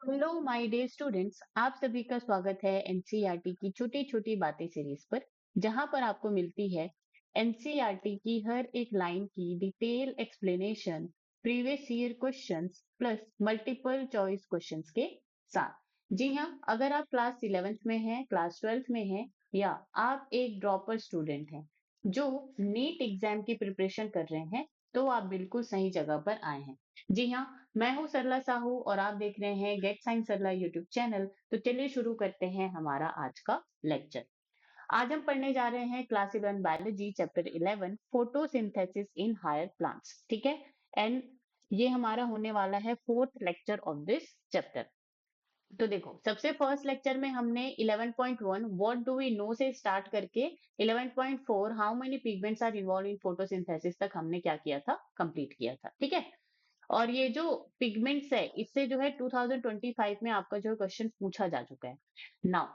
Hello my dear students, आप सभी का स्वागत है एनसीईआरटी की छोटी छोटी बातें सीरीज पर, जहां पर आपको मिलती है एनसीईआरटी की हर एक लाइन की detail explanation, previous year questions plus multiple choice questions के साथ। जी हाँ, अगर आप क्लास 11th में हैं, क्लास 12th में हैं, या आप एक ड्रॉपर स्टूडेंट हैं जो नीट एग्जाम की प्रिपरेशन कर रहे हैं, तो आप बिल्कुल सही जगह पर आए हैं। जी हाँ, मैं हूँ सरला साहू और आप देख रहे हैं गेट साइंस सरला यूट्यूब चैनल। तो चलिए शुरू करते हैं हमारा आज का लेक्चर। आज हम पढ़ने जा रहे हैं class 11 biology chapter 11 photosynthesis in higher plants. ठीक है, एंड ये हमारा होने वाला है fourth lecture of this chapter. तो देखो, सबसे फर्स्ट लेक्चर में हमने 11.1 व्हाट डू वी नो से स्टार्ट करके 11.4 how many pigments are involve in photosynthesis तक हमने क्या किया था, कंप्लीट किया था। ठीक है, और ये जो पिगमेंट्स है, इससे जो है 2025 में आपका जो क्वेश्चन पूछा जा चुका है। नाउ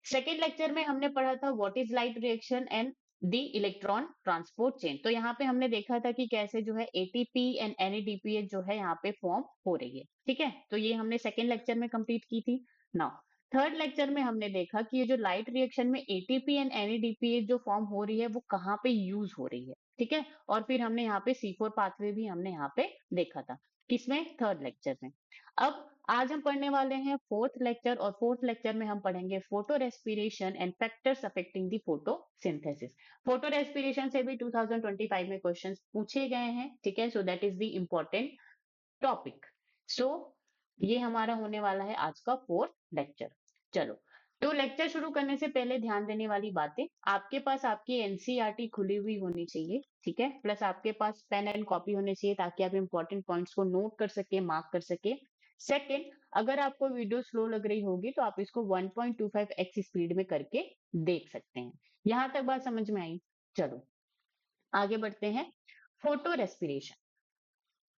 सेकेंड लेक्चर में हमने पढ़ा था what is light reaction and the electron transport chain. तो यहाँ पे हमने देखा था कि कैसे जो है एटीपी एंड एनएडीपीए जो है यहाँ पे फॉर्म हो रही है। ठीक है, तो ये हमने सेकेंड लेक्चर में कंप्लीट की थी। नाउ थर्ड लेक्चर में हमने देखा कि ये जो लाइट रिएक्शन में एटीपी एंड एनएडीपीए जो फॉर्म हो रही है वो कहाँ पे यूज हो रही है। ठीक है, और फिर हमने यहाँ पे C4 पाथवे भी हमने यहाँ पे देखा था, किसमें, थर्ड लेक्चर में। अब आज हम पढ़ने वाले हैं फोर्थ लेक्चर, और फोर्थ लेक्चर में हम पढ़ेंगे photo respiration and factors affecting the photosynthesis. Photo respiration से भी 2025 में क्वेश्चंस पूछे गए हैं। ठीक है, so that is the important topic. So ये हमारा होने वाला है आज का फोर्थ लेक्चर। चलो, तो लेक्चर शुरू करने से पहले ध्यान देने वाली बातें, आपके पास आपकी एनसीईआरटी खुली हुई होनी चाहिए। ठीक है, प्लस आपके पास पेन एंड कॉपी होनी चाहिए ताकि आप इंपॉर्टेंट पॉइंट्स को नोट कर सके, मार्क कर सके। सेकेंड, अगर आपको वीडियो स्लो लग रही होगी तो आप इसको 1.25x स्पीड में करके देख सकते हैं। यहां तक बात समझ में आई? चलो आगे बढ़ते हैं। Photo respiration,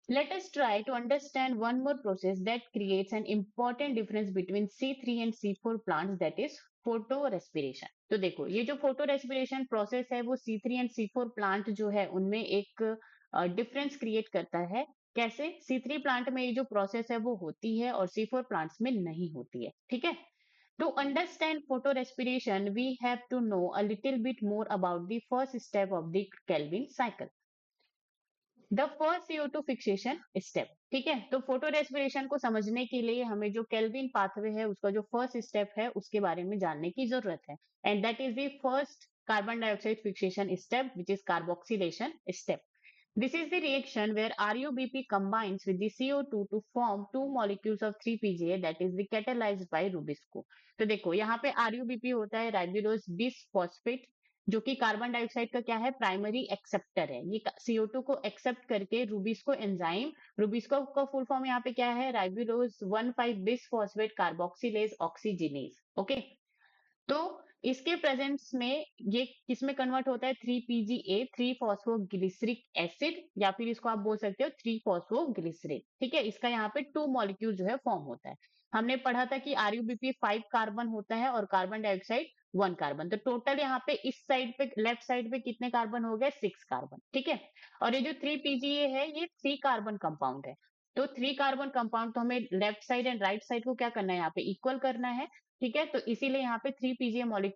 let us try to understand one more process that creates an important difference between C3 and C4 plants, that is photorespiration। तो देखो, ये जो फोटो रेस्पिरेशन प्रोसेस है वो C3 एंड C4 प्लांट जो है उनमें एक डिफरेंस क्रिएट करता है। कैसे? C3 प्लांट में ये जो प्रोसेस है वो होती है और C4 प्लांट्स में नहीं होती है। ठीक है, to understand photorespiration we have to know a little bit more about the first step of the Kelvin cycle, the first CO2 fixation step. ठीक है, तो फोटो रेस्पिरेशन को समझने के लिए हमें जो केल्विन पाथवे है उसका जो फर्स्ट स्टेप है उसके बारे में जानने की जरूरत है, and that is the first carbon dioxide fixation step which is carboxylation step. This is the reaction where RuBP combines with the CO2 to form two molecules of 3-PGA, that is the catalyzed by Rubisco। तो देखो, यहाँ पे RuBP होता है राइबोलोज bisphosphate, जो कि carbon dioxide का क्या है, प्राइमरी एक्सेप्टर है। ये CO2 को एक्सेप्ट करके रूबिस्को एंजाइम, रूबिस्को का फुल फॉर्म यहाँ पे क्या है, राइबोलोज 1,5 बिसफॉस्फेट कार्बोक्सिलेज ऑक्सीजिनेज। ओके, तो इसके प्रेजेंस में ये किसमें कन्वर्ट होता है, 3-PGA, 3 फॉस्फोग्लिसरिक एसिड, या फिर इसको आप बोल सकते हो 3 फॉस्फोग्लिसरेट। ठीक है, इसका यहाँ पे 2 मॉलिक्यूल जो है फॉर्म होता है। हमने पढ़ा था कि RuBP 5 कार्बन होता है और कार्बन डाइऑक्साइड 1 कार्बन। तो टोटल यहाँ पे इस साइड पे, लेफ्ट साइड पे कितने कार्बन हो गए, 6 कार्बन। ठीक है, और ये जो 3-PGA है ये 3 कार्बन कंपाउंड है। तो 3 कार्बन कंपाउंड, तो हमें left side and right side को क्या करना है, यहाँ पे इक्वल करना है। ठीक है, तो इसीलिए यहाँ पे 3 PGA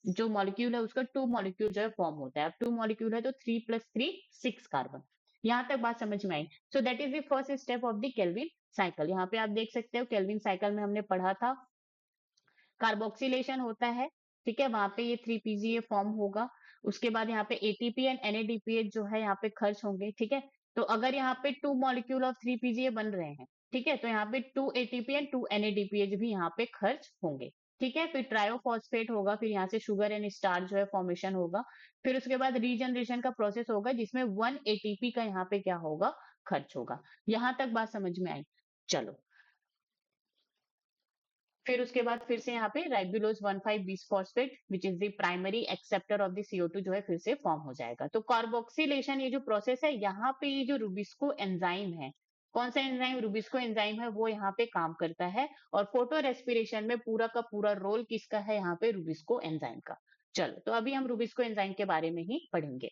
जो मॉलिक्यूल है उसका 2 मॉलिक्यूल जो है फॉर्म होता है। अब 2 मॉलिक्यूल है तो 3 + 3 6 कार्बन। यहाँ तक बात समझ में आई? So that is the first step of the Calvin cycle. यहाँ पे आप देख सकते हो केल्विन साइकिल में हमने पढ़ा था कार्बोक्सिलेशन होता है। ठीक है, वहां पे ये 3 PGA फॉर्म होगा। उसके बाद यहाँ पे एटीपी एंड एनएडीपीए जो है यहाँ पे खर्च होंगे। ठीक है, तो अगर यहाँ पे 2 मॉलिक्यूल ऑफ 3 PGA बन रहे हैं, ठीक है, तो यहाँ पे 2 एटीपी एंड 2 एनएडीपीए भी यहाँ पे खर्च होंगे। ठीक है, फिर ट्रायोफॉस्फेट होगा, फिर यहाँ से शुगर एंड स्टार्च जो है फॉर्मेशन होगा। फिर उसके बाद रीजनरेशन का प्रोसेस होगा जिसमें 1 एटीपी का यहाँ पे क्या होगा, खर्च होगा। यहाँ तक बात समझ में आई? चलो, फिर उसके बाद फिर से यहाँ पे राइबोलोज 1,5 bisphosphate which is the primary acceptor of the CO2 जो है फिर से फॉर्म हो जाएगा। तो कार्बोक्सिलेशन ये जो प्रोसेस है, यहाँ पे ये जो रूबिस्को एंजाइम है, कौन सा एंजाइम, रूबिस्को एंजाइम है, वो यहाँ पे काम करता है। और फोटो रेस्पिरेशन में पूरा का पूरा रोल किसका है, यहाँ पे रूबिस्को एंजाइम का। चलो, तो अभी हम रूबिस्को एंजाइम के बारे में ही पढ़ेंगे।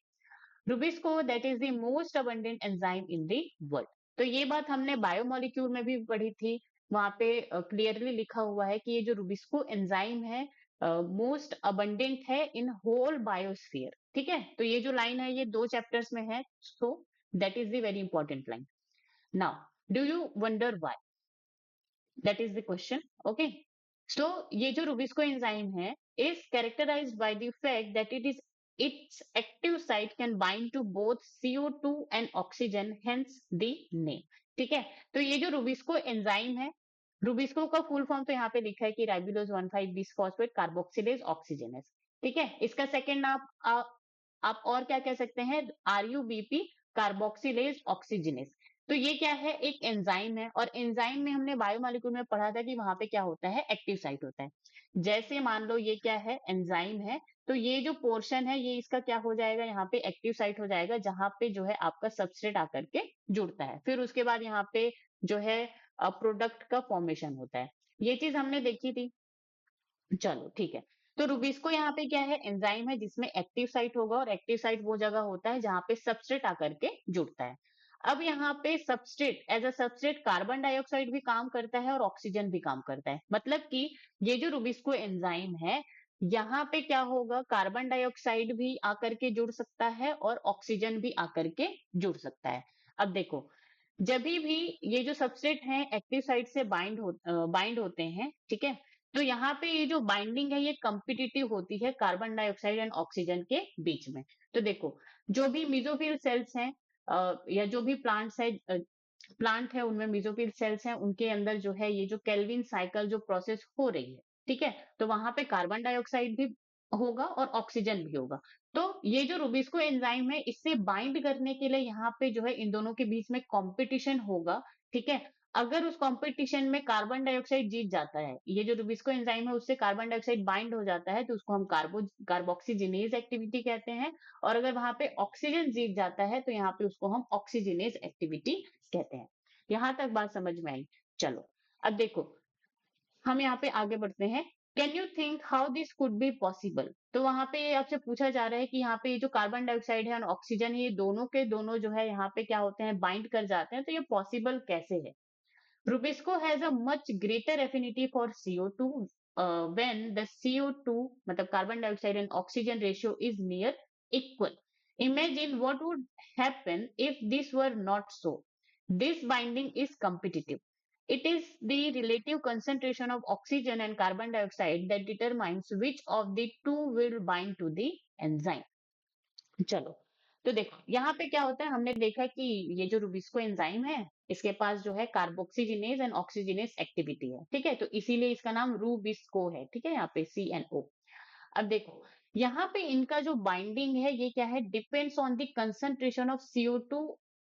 Rubisco that is the most abundant enzyme in the world. तो ये बात हमने बायोमोलिक्यूल में भी पढ़ी थी। वहां पे क्लियरली लिखा हुआ है कि ये जो रुबिस्को एंजाइम है मोस्ट अबंडेंट है इन होल बायोस्फीयर। ठीक है, तो ये जो लाइन है ये 2 चैप्टर्स में है, so that is the very important line. Now do you wonder why? That is the question. Okay, so ये जो रुबिस्को एंजाइम है is characterized by the fact that its active site can bind to both CO2 and oxygen, hence the name. ठीक है, तो ये जो rubisco enzyme है, rubisco का फुल फॉर्म तो यहाँ पे लिखा है कि राइबोलोज 1,5 बिसफॉस्फेट कार्बोक्सिलेज ऑक्सीजनेस। ठीक है, इसका सेकेंड आप और क्या कह सकते हैं? RUBP, carboxylase oxygenase. तो ये क्या है? एक एंजाइम है, और एंजाइम में हमने बायोमोलिक्यूल में पढ़ा था कि वहां पे क्या होता है? एक्टिव साइट होता है। जैसे मान लो ये क्या है? एंजाइम है, तो ये जो पोर्शन है ये इसका क्या हो जाएगा? यहाँ पे एक्टिव साइट हो जाएगा, जहां पे जो है आपका सबस्ट्रेट आकर के जुड़ता है। फिर उसके बाद यहाँ पे जो है प्रोडक्ट का फॉर्मेशन होता है। ये चीज हमने देखी थी। चलो ठीक है, तो रुबिस्को यहाँ पे क्या है? एंजाइम है जिसमें एक्टिव साइट होगा, और एक्टिव साइट वो जगह होता है जहां पे सबस्ट्रेट आकर के जुड़ता है। अब यहाँ पे substrate, as a substrate carbon dioxide भी काम करता है और ऑक्सीजन भी काम करता है। मतलब कि ये जो रुबिस्को एंजाइम है, यहाँ पे क्या होगा? कार्बन डाइऑक्साइड भी आकर के जुड़ सकता है और ऑक्सीजन भी आकर के जुड़ सकता है। अब देखो, जब भी ये जो सबस्ट्रेट हैं एक्टिव साइट से बाइंड होते हैं, ठीक है, तो यहाँ पे ये जो बाइंडिंग है ये कम्पिटिटिव होती है कार्बन डाइऑक्साइड एंड ऑक्सीजन के बीच में। तो देखो, जो भी मेसोफिल सेल्स हैं या जो भी प्लांट है उनमें मेसोफिल सेल्स हैं, उनके अंदर जो है ये जो केल्विन साइकिल जो प्रोसेस हो रही है, ठीक है, तो वहां पे कार्बन डाइऑक्साइड भी होगा और ऑक्सीजन भी होगा। तो ये जो रुबिस्को एंजाइम है, इससे बाइंड करने के लिए यहाँ पे जो है इन दोनों के बीच में कंपटीशन होगा। ठीक है, अगर उस कंपटीशन में कार्बन डाइऑक्साइड जीत जाता है, ये जो रुबिस्को एंजाइम है उससे कार्बन डाइऑक्साइड बाइंड हो जाता है, तो उसको हम कार्बोक्सीजिनेज एक्टिविटी कहते हैं। और अगर वहां पे ऑक्सीजन जीत जाता है तो यहाँ पे उसको हम ऑक्सीजिनेज एक्टिविटी कहते हैं। यहां तक बात समझ में आई? चलो, अब देखो, हम यहाँ पे आगे बढ़ते हैं। Can you think how this could be possible? तो वहां पे आपसे पूछा जा रहा है कि यहाँ पे ये जो कार्बन डाइऑक्साइड है और ऑक्सीजन, ये दोनों के दोनों जो है यहाँ पे क्या होते हैं? बाइंड कर जाते हैं, तो ये पॉसिबल कैसे है? Rubisco has a much greater affinity for CO2 when the CO2, मतलब carbon dioxide and oxygen ratio is near equal. Imagine what would happen if this were not so. This binding is competitive. It is the relative concentration of oxygen and carbon dioxide that determines which of the two will bind to the enzyme. चलो, तो देखो यहाँ पे क्या होता है? हमने देखा कि ये जो रुबिस्को एंजाइम है, इसके पास जो है कार्बोक्सीजिनेज एंड ऑक्सीजिनेज एक्टिविटी है। ठीक है, तो इसीलिए इसका नाम रुबिस्को है। ठीक है, यहाँ पे CNO। अब देखो, यहाँ पे इनका जो बाइंडिंग है ये क्या है? Depends on the concentration of CO2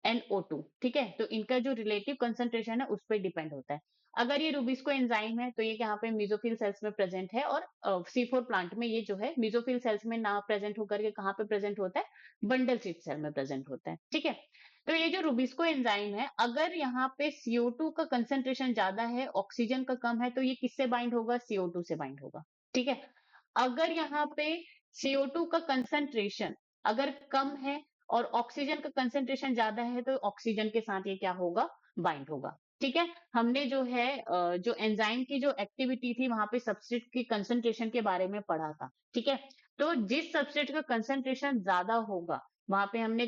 and O2। ठीक है, तो इनका जो रिलेटिव कंसंट्रेशन है उस पर डिपेंड होता है। अगर ये रुबिस्को एंजाइम है तो ये यहाँ पे मेसोफिल सेल्स में प्रेजेंट है, और C4 प्लांट में ये जो है मेसोफिल सेल्स में ना प्रेजेंट होकर के कहाँ पे प्रेजेंट होता है? बंडल सीट सेल में प्रेजेंट होता है। ठीक है, तो ये जो रुबिस्को एंजाइम है, अगर यहाँ पे CO2 का कंसंट्रेशन ज्यादा है, ऑक्सीजन का कम है, तो ये किससे बाइंड होगा? CO2 से बाइंड होगा। ठीक है, अगर यहाँ पे CO2 का कंसंट्रेशन अगर कम है और ऑक्सीजन का कंसंट्रेशन ज्यादा है, तो ऑक्सीजन के साथ ये क्या होगा? बाइंड होगा। ठीक है, हमने जो है जो एंजाइम की जो एक्टिविटी थी वहां पे सबस्ट्रेट की कंसंट्रेशन के बारे में पढ़ा था। ठीक है, तो जिस सबस्ट्रेट का कंसंट्रेशन ज्यादा होगा, वहां पे हमने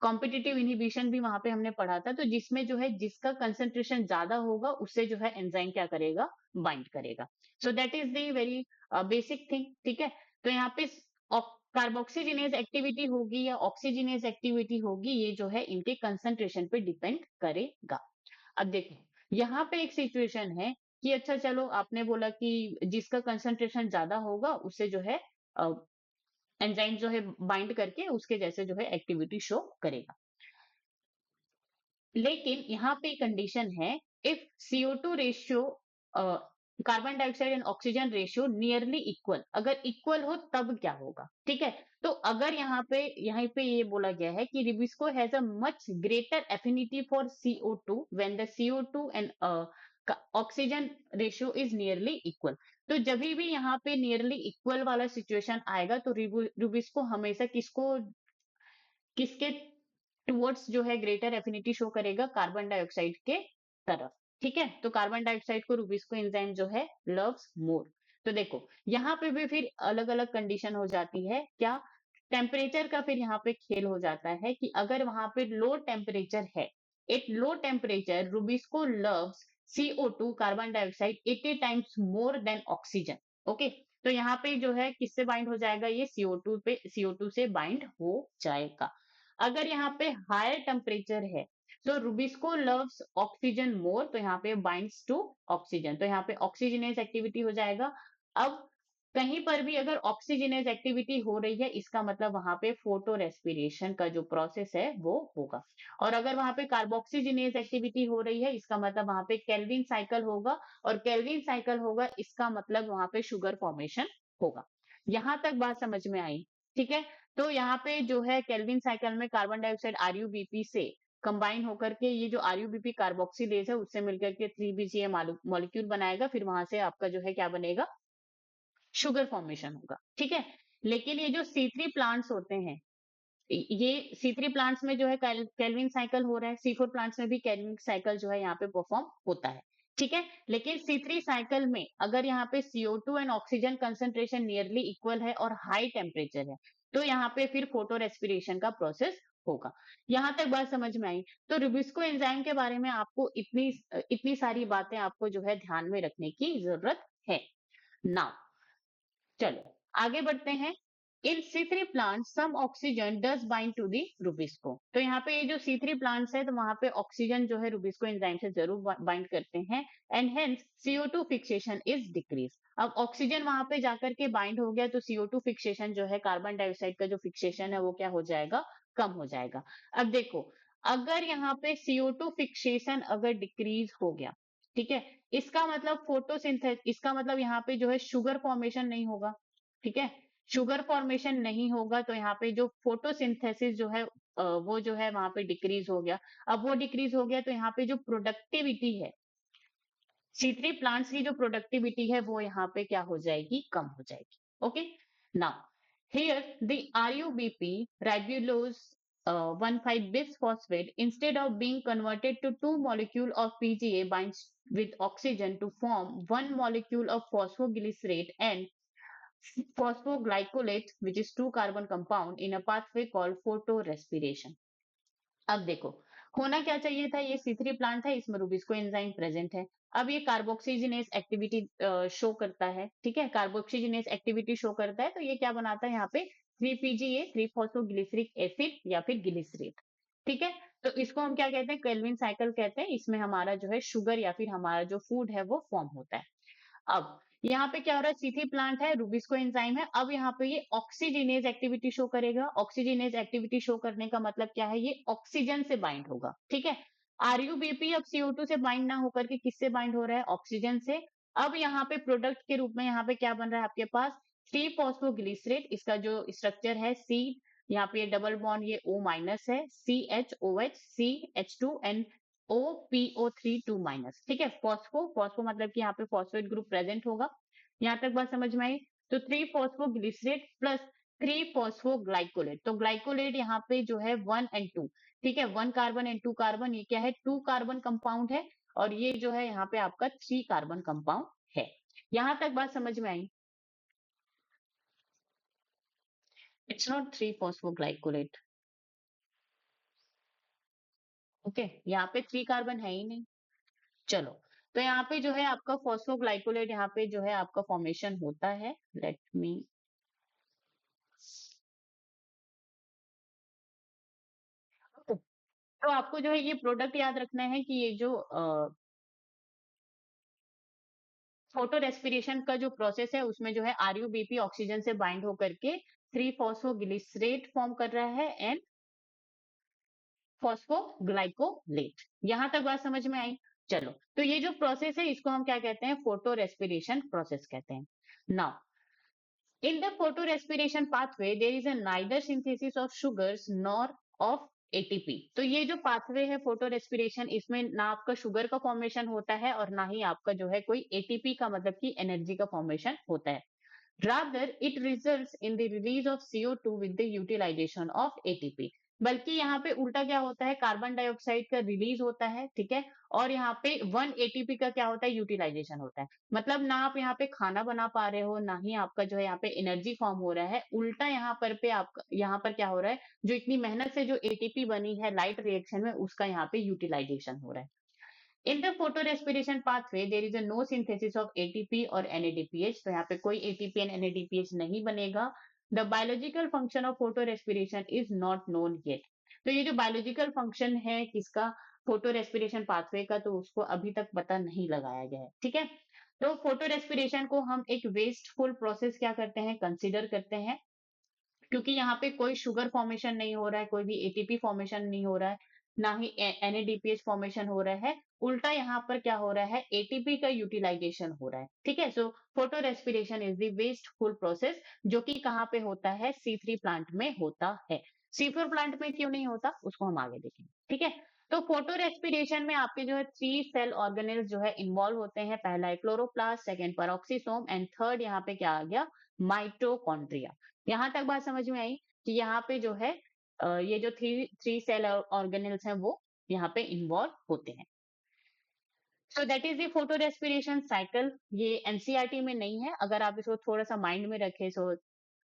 कॉम्पिटिटिव इनहिबिशन भी वहां पे हमने पढ़ा था, तो जिसमें जो है जिसका कंसंट्रेशन ज्यादा होगा उससे जो है एंजाइम क्या करेगा? बाइंड करेगा। सो that is the very basic thing. ठीक है, तो यहाँ पे कार्बोक्सीजिनेज एक्टिविटी होगी या ऑक्सीजिनेज एक्टिविटी होगी, ये जो है इनके कंसंट्रेशन पे डिपेंड करेगा। अब देखो, यहाँ पे एक सिचुएशन है कि अच्छा चलो, आपने बोला कि जिसका कंसंट्रेशन ज्यादा होगा उससे जो है एंजाइम जो है बाइंड करके उसके जैसे जो है एक्टिविटी शो करेगा। लेकिन यहाँ पे कंडीशन है, if CO2 ratio, carbon dioxide and oxygen ratio nearly equal, अगर इक्वल हो तब क्या होगा? ठीक है, तो अगर यहाँ पे ये बोला गया है कि rubisco has a much greater affinity for CO2 when the CO2 and oxygen ratio is nearly equal. तो जब भी यहाँ पे नियरली इक्वल वाला सिचुएशन आएगा, तो रिबिस्को हमेशा किसके टुवर्ड्स जो है ग्रेटर एफिनिटी शो करेगा? कार्बन डाइऑक्साइड के तरफ। ठीक है, तो कार्बन डाइऑक्साइड को रुबिस्को एंजाइम जो है लव्स मोर। तो देखो यहाँ पे भी फिर अलग अलग कंडीशन हो जाती है क्या, टेम्परेचर का फिर यहाँ पे खेल हो जाता है कि अगर वहां पे लो टेम्परेचर है, at low temperature Rubisco loves CO2 carbon dioxide 80 times more than oxygen. Okay, तो यहाँ पे जो है किससे बाइंड हो जाएगा, ये CO2 से बाइंड हो जाएगा। अगर यहाँ पे हायर टेम्परेचर है तो रुबिस्को लव्स ऑक्सीजन मोर, तो यहाँ पे बाइंड्स टू ऑक्सीजन, तो यहाँ पे ऑक्सीजनेज एक्टिविटी हो जाएगा। अब कहीं पर भी अगर ऑक्सीजनेज एक्टिविटी हो रही है इसका मतलब वहां पे फोटो रेस्पिरेशन का जो प्रोसेस है वो होगा। और अगर वहां पे कार्बोक्सीजनेज एक्टिविटी हो रही है इसका मतलब वहां पे केल्विन साइकिल होगा, और केल्विन साइकिल होगा इसका मतलब वहां पे शुगर फॉर्मेशन होगा। यहां तक बात समझ में आई? ठीक है, तो यहाँ पे जो है केल्विन साइकिल में कार्बन डाइऑक्साइड आरयूबीपी से कंबाइन होकर के ये जो आरयूबीपी कार्बोक्सिलेज है उससे मिलकर के 3 BCA मॉलिक्यूल बनाएगा, फिर वहां से आपका जो है क्या बनेगा, शुगर फॉर्मेशन होगा। ठीक है, लेकिन ये जो C3 प्लांट्स होते हैं, ये C3 प्लांट्स में जो है केल्विन साइकिल हो रहा है, C4 प्लांट्स में भी केल्विन साइकिल जो है यहाँ पे परफॉर्म होता है। ठीक है, लेकिन C3 साइकिल में अगर यहाँ पे CO2 and oxygen concentration nearly equal है और हाई टेम्परेचर है तो यहाँ पे फिर फोटो रेस्पिरेशन का प्रोसेस होगा। यहां तक बात समझ में आई? तो रुबिस्को एंजाइम के बारे में आपको इतनी सारी बातें आपको जो है ध्यान में रखने की जरूरत है। नाउ चलो आगे बढ़ते हैं। In C3 plant some oxygen does bind to the rubisco, तो यहाँ पे ये जो C3 प्लांट्स है तो वहां पे ऑक्सीजन जो है रुबिस्को एंजाइम से जरूर बाइंड करते हैं, and hence CO2 fixation is decrease. अब ऑक्सीजन वहां पे जाकर के बाइंड हो गया तो CO2 फिक्सेशन जो है कार्बन डाइऑक्साइड का जो फिक्सेशन है वो क्या हो जाएगा, कम हो जाएगा। अब देखो अगर यहाँ पे CO2 फिक्सेशन अगर डिक्रीज हो गया, ठीक है, इसका मतलब फोटोसिंथेसिस, इसका मतलब यहाँ पे जो है शुगर फॉर्मेशन नहीं होगा। ठीक है, शुगर फॉर्मेशन नहीं होगा तो यहाँ पे जो फोटोसिंथेसिस जो है वो जो है वहां पे डिक्रीज हो गया। अब वो डिक्रीज हो गया तो यहाँ पे जो प्रोडक्टिविटी है, C3 प्लांट्स की जो प्रोडक्टिविटी है वो यहाँ पे क्या हो जाएगी, कम हो जाएगी। Okay, now here the RUBP ribulose 1,5 bis phosphate instead of being converted to two molecule of PGA binds with oxygen to form one molecule of phosphoglycerate and phosphoglycolate, which is two carbon compound in a pathway called photorespiration। अब देखो होना क्या चाहिए था, ये C3 plant है इसमें Rubisco enzyme present है। अब ये कार्बोक्सीजिनेस एक्टिविटी शो करता है, ठीक है, कार्बोक्सीजिनेस एक्टिविटी शो करता है तो ये क्या बनाता है यहाँ पे 3 PGA 3 फॉस्फोग्लिसरिक एसिड या फिर ग्लिसरेट। ठीक है, तो इसको हम क्या कहते हैं, केल्विन साइकिल कहते हैं। इसमें हमारा जो है शुगर या फिर हमारा जो फूड है वो फॉर्म होता है। अब यहाँ पे क्या हो रहा है, सीथी प्लांट है, रुबिस्को एंजाइम है, अब यहाँ पे ये ऑक्सीजिनेज एक्टिविटी शो करेगा। ऑक्सीजिनेज एक्टिविटी शो करने का मतलब क्या है, ये ऑक्सीजन से बाइंड होगा। ठीक है, आरयूबीपी अब CO2 से बाइंड ना होकर के किससे बाइंड हो रहा है, ऑक्सीजन से। अब यहाँ पे प्रोडक्ट के रूप में यहाँ पे क्या बन रहा है आपके पास, 3 फॉस्फोग्लिसरेट, इसका जो स्ट्रक्चर है C, यहाँ पे डबल बॉन्ड ये O माइनस है, CHOH CH2 OPO3 2 माइनस। ठीक है, फॉस्फो मतलब कि यहाँ पे फॉस्फेट ग्रुप प्रेजेंट होगा। यहाँ तक बात समझ में आई? तो 3 फॉस्फोग्लिसरेट प्लस 3 फॉस्फोग्लाइकोलेट, तो ग्लाइकोलेट यहाँ पे जो है 1 and 2। ठीक है, 1 कार्बन एंड 2 कार्बन, ये क्या है, 2 कार्बन कंपाउंड है, और ये जो है यहाँ पे आपका 3 कार्बन कंपाउंड है। यहां तक बात समझ में आई? It's not 3 phosphoglycolate. ओके, यहाँ पे 3 कार्बन है ही नहीं। चलो, तो यहाँ पे जो है आपका फॉस्फोग्लाइकोलेट यहाँ पे जो है आपका फॉर्मेशन होता है। लेट मी, तो आपको जो है ये प्रोडक्ट याद रखना है कि ये जो फोटो रेस्पिरेशन का जो प्रोसेस है उसमें जो है आरयूबीपी ऑक्सीजन से बाइंड होकर के 3 फॉस्फोग्लिसरेट फॉर्म कर रहा है एंड फॉस्फोग्लाइकोलेट। यहां तक बात समझ में आई? चलो, तो ये जो प्रोसेस है इसको हम क्या कहते हैं, फोटो रेस्पिरेशन प्रोसेस कहते हैं। Now in the photorespiration pathway, there is a neither synthesis of sugars nor of ATP। तो ये जो पाथवे है फोटो रेस्पिरेशन, इसमें ना आपका शुगर का फॉर्मेशन होता है और ना ही आपका जो है कोई ATP का मतलब कि एनर्जी का फॉर्मेशन होता है। Rather, it results in the release of CO2 with the utilization of ATP। बल्कि यहाँ पे उल्टा क्या होता है, कार्बन डाइऑक्साइड का रिलीज होता है, ठीक है। और यहाँ पे 1 एटीपी का क्या होता है, यूटिलाइजेशन होता है। मतलब ना आप यहाँ पे खाना बना पा रहे हो, ना ही आपका जो है यहाँ पे एनर्जी फॉर्म हो रहा है। उल्टा यहाँ पर क्या हो रहा है, जो इतनी मेहनत से जो एटीपी बनी है लाइट रिएक्शन में, उसका यहाँ पे यूटिलाइजेशन हो रहा है। In the photorespiration pathway there is a no synthesis of ATP और एनएडीपीएच। तो यहाँ पे कोई एटीपी एंड एनएडीपीएच नहीं बनेगा। The biological function of photorespiration is not known yet. तो ये जो बायोलॉजिकल फंक्शन है किसका, फोटो रेस्पिरेशन पाथवे का, तो उसको अभी तक पता नहीं लगाया गया है, ठीक है। तो फोटो रेस्पिरेशन को हम एक वेस्टफुल प्रोसेस क्या करते हैं, कंसिडर करते हैं, क्योंकि यहाँ पे कोई शुगर फॉर्मेशन नहीं हो रहा है, कोई भी एटीपी फॉर्मेशन नहीं हो रहा है, ना ही एनएडीपीएच फॉर्मेशन हो रहा है। उल्टा यहाँ पर क्या हो रहा है, एटीपी का यूटिलाइजेशन हो रहा है, ठीक है। So photo respiration is the wasteful process, जो कि कहाँ पे होता है, C3 प्लांट में होता है। C4 प्लांट में क्यों नहीं होता, उसको हम आगे देखेंगे, ठीक है। तो फोटो रेस्पिरेशन में आपके जो है 3 सेल ऑर्गेनेल्स जो है इन्वॉल्व होते हैं। पहला है chloroplast, second peroxisome, and third यहाँ पे क्या आ गया, माइटोकॉन्ड्रिया। यहां तक बात समझ में आई कि यहाँ पे जो है ये जो थ्री थ्री सेल ऑर्गेनल्स हैं वो यहाँ पे इन्वॉल्व होते हैं। सो that is the photo respiration cycle. ये एनसीईआरटी में नहीं है, अगर आप इसको थोड़ा सा माइंड में रखें so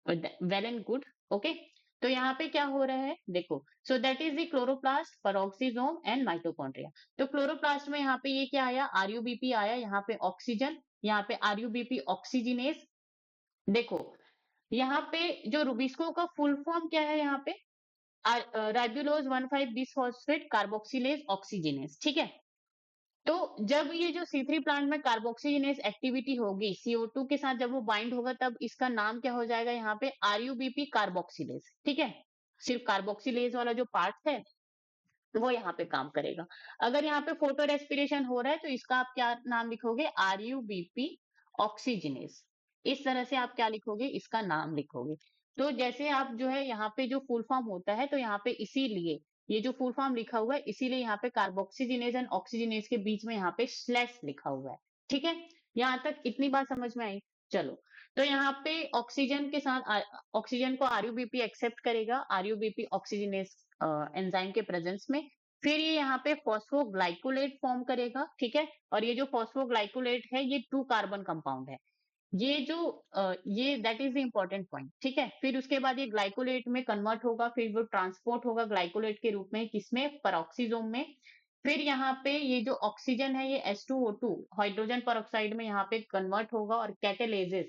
well and good, okay. तो यहाँ पे क्या हो रहा है देखो, so that is the chloroplast, peroxisome and mitochondria. तो क्लोरोप्लास्ट में यहाँ पे ये क्या आया, आरयूबीपी आया, यहाँ पे ऑक्सीजन, यहाँ पे आरयूबीपी ऑक्सीजिनेस। देखो यहाँ पे जो रुबिस्को का फुल फॉर्म क्या है, यहाँ पे राइबुलोज 1,5 बिसफॉस्फेट कार्बोक्सिलेज ऑक्सीजिनेस, ठीक है। तो जब ये जो C3 प्लांट में कार्बोक्सीजिनेस एक्टिविटी होगी, CO2 के साथ जब वो बाइंड होगा, तब इसका नाम क्या हो जाएगा, यहाँ पे आरयूबीपी कार्बोक्सिलेज, ठीक है। सिर्फ कार्बोक्सिलेज वाला जो पार्ट है वो यहाँ पे काम करेगा। अगर यहाँ पे फोटो रेस्पिरेशन हो रहा है तो इसका आप क्या नाम लिखोगे, आरयूबीपी ऑक्सीजिनेस। इस तरह से आप क्या लिखोगे, इसका नाम लिखोगे। तो जैसे आप जो है यहाँ पे जो फुल फॉर्म होता है, तो यहाँ पे इसीलिए ये जो फुल फॉर्म लिखा हुआ है, इसीलिए यहाँ पे कार्बोक्सीजिनेज एंड ऑक्सीजिनेज के बीच में यहाँ पे स्लैश लिखा हुआ है, ठीक है। यहाँ तक इतनी बात समझ में आई। चलो, तो यहाँ पे ऑक्सीजन के साथ ऑक्सीजन को आरयूबीपी एक्सेप्ट करेगा, आरयूबीपी ऑक्सीजिनेस एंजाइम के प्रेजेंस में। फिर ये यहाँ पे फॉस्फोग्लाइकोलेट फॉर्म करेगा, ठीक है। और ये जो फॉस्फोग्लाइकोलेट है ये 2 कार्बन कंपाउंड है। ये जो ये that is the important point, ठीक है। फिर उसके बाद ये ग्लाइकोलेट में कन्वर्ट होगा, फिर वो ट्रांसपोर्ट होगा ग्लाइकोलेट के रूप में, किसमें, पेरोक्सीसोम में। फिर यहाँ पे ये जो ऑक्सीजन है ये H2O2 हाइड्रोजन पेरोक्साइड में यहाँ पे कन्वर्ट होगा, और कैटेलेसिस,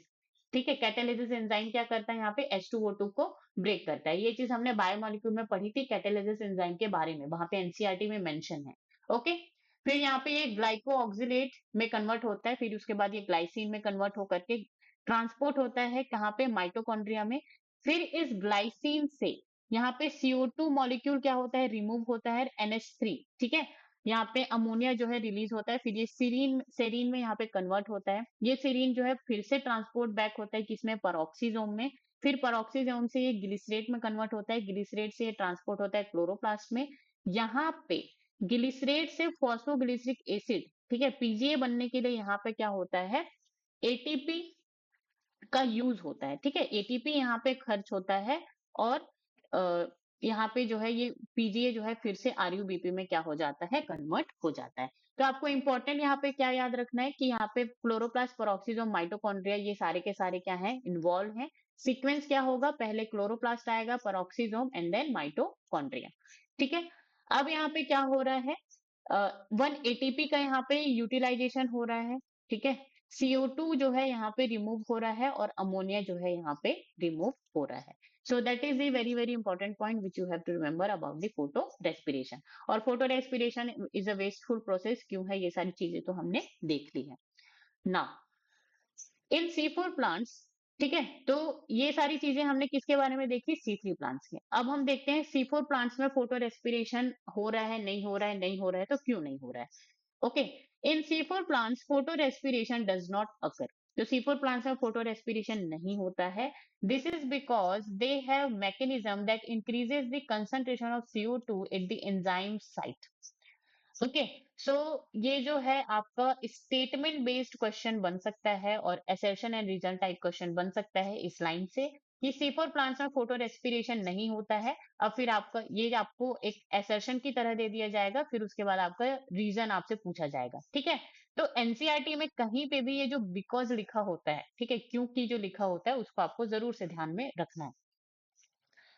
ठीक है, कैटेलिसिस एंजाइम क्या करता है, यहाँ पे H2O2 को ब्रेक करता है। ये चीज हमने बायोमोलिक्यूल में पढ़ी थी, कैटेलिसिस एंजाइम के बारे में, वहां पे एनसीईआरटी में मेंशन है, ओके। फिर यहाँ पे ये ग्लाइको ऑक्सिलेट में कन्वर्ट होता है, फिर उसके बाद ये ग्लाइसिन में कन्वर्ट होकर के ट्रांसपोर्ट होता है कहाँ पे, माइटोकॉन्ड्रिया में। फिर इस ग्लाइसिन से यहाँ पे CO2 मॉलिक्यूल क्या होता है, रिमूव होता है, NH3, ठीक है। यहाँ पे अमोनिया जो है रिलीज होता है, फिर ये सीरीन सेरीन में यहाँ पे कन्वर्ट होता है। ये सेरीन जो है फिर से ट्रांसपोर्ट बैक होता है किसमें, पेरोक्सीसोम में। फिर पेरोक्सीसोम से ये ग्लिसरेट में कन्वर्ट होता है, ग्लिसरेट से ये ट्रांसपोर्ट होता है क्लोरोप्लास्ट में। यहाँ पे ग्लिसरेट से फॉस्फोग्लिसरिक एसिड, ठीक है, पीजीए बनने के लिए यहाँ पे क्या होता है, एटीपी का यूज होता है, ठीक है। एटीपी यहाँ पे खर्च होता है, और यहाँ पे जो है ये पीजीए जो है फिर से आरयूबीपी में क्या हो जाता है, कन्वर्ट हो जाता है। तो आपको इंपॉर्टेंट यहाँ पे क्या याद रखना है कि यहाँ पे क्लोरोप्लास्ट, पेरोक्सीसोम, माइटोकॉन्ड्रिया, ये सारे के सारे क्या है, इन्वॉल्व हैं। सीक्वेंस क्या होगा, पहले क्लोरोप्लास्ट आएगा, पेरोक्सीसोम एंड देन माइटोकॉन्ड्रिया, ठीक है। अब यहाँ पे क्या हो रहा है, 1 एटीपी का यहाँ पे यूटिलाइजेशन हो रहा है, ठीक है। CO2 जो है यहाँ पे रिमूव हो रहा है, और अमोनिया जो है यहाँ पे रिमूव हो रहा है। So that is the very very important point which you have to remember about the photorespiration. और photorespiration is a wasteful process क्यों है, ये सारी चीजें तो हमने देख ली है ना। इन C4 प्लांट्स, ठीक है, तो ये सारी चीजें हमने किसके बारे में देखी, C3 प्लांट्स के। अब हम देखते हैं C4 प्लांट्स में फोटो रेस्पिरेशन हो रहा है, नहीं हो रहा है, नहीं हो रहा है तो क्यों नहीं हो रहा है, okay. In C4 plants photorespiration does not occur. तो C4 प्लांट्स में फोटो रेस्पिरेशन नहीं होता है। This is because they have mechanism that increases the concentration of CO2 at the enzyme site, okay. So ये जो है आपका statement based question बन सकता है, और assertion and reason type question बन सकता है इस लाइन से। कि C4 प्लांट्स में फोटो रेस्पिरेशन नहीं होता है। अब फिर आपका ये आपको एक असर्शन की तरह दे दिया जाएगा, फिर उसके बाद आपका रीजन आपसे पूछा जाएगा, ठीक है। तो एनसीईआरटी में कहीं पे भी ये जो बिकॉज लिखा होता है, ठीक है, क्योंकि जो लिखा होता है उसको आपको जरूर से ध्यान में रखना है।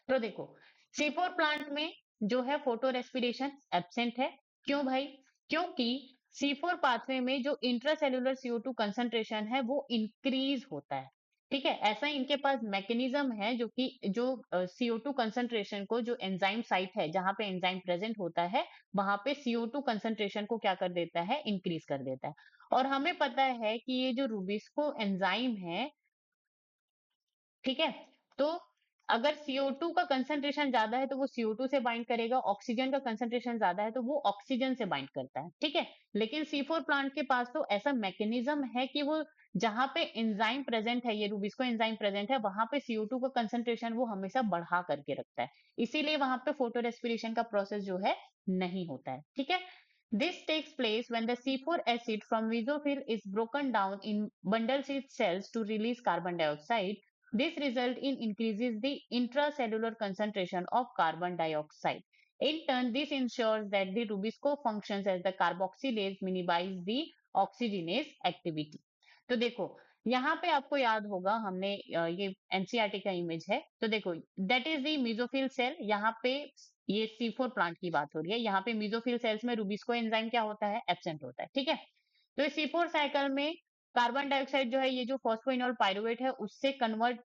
तो देखो, C4 प्लांट में जो है फोटो रेस्पिरेशन एब्सेंट है। क्यों भाई? क्योंकि C4 पाथवे में जो इंट्रासेल्युलर CO2 कंसंट्रेशन है वो इंक्रीज होता है, ठीक है। ऐसा इनके पास मैकेनिज्म है जो कि जो CO2 कंसंट्रेशन को, जो एंजाइम साइट है जहां पे एंजाइम प्रेजेंट होता है, वहां पे CO2 कंसंट्रेशन को क्या कर देता है, इंक्रीज कर देता है। और हमें पता है कि ये जो रूबिस्को एंजाइम है, ठीक है, तो अगर CO2 का कंसंट्रेशन ज्यादा है तो वो CO2 से बाइंड करेगा, ऑक्सीजन का कंसंट्रेशन ज्यादा है तो वो ऑक्सीजन से बाइंड करता है, ठीक है। लेकिन C4 प्लांट के पास तो ऐसा मैकेनिज्म है कि वो जहां पे एंजाइम प्रेजेंट है, ये रूबिस्को एंजाइम प्रेजेंट है, वहां पे CO2 का कंसंट्रेशन वो हमेशा बढ़ा करके रखता है। इसीलिए वहां पे फोटो रेस्पिरेशन का प्रोसेस जो है नहीं होता है, ठीक है। This takes place when the C4 acid from mesophyll is broken down in bundle seed cells to release carbon dioxide. This result in increases the intracellular concentration of carbon dioxide. In turn, this ensures that the Rubisco functions as the carboxylase minimize the oxygenase activity. तो देखो, यहाँ पे आपको याद होगा हमने ये NCERT का इमेज है, तो देखो that is the mesophyll cell. यहाँ पे ये C4 प्लांट की बात हो रही है। यहाँ पे मेसोफिल सेल्स में रूबिस्को एंजाइम क्या होता है, एब्सेंट होता है, ठीक है। तो इस C4 साइकिल में कार्बन डाइऑक्साइड जो है, ये जो फॉस्फोइनोल पाइरुवेट है, उससे कन्वर्ट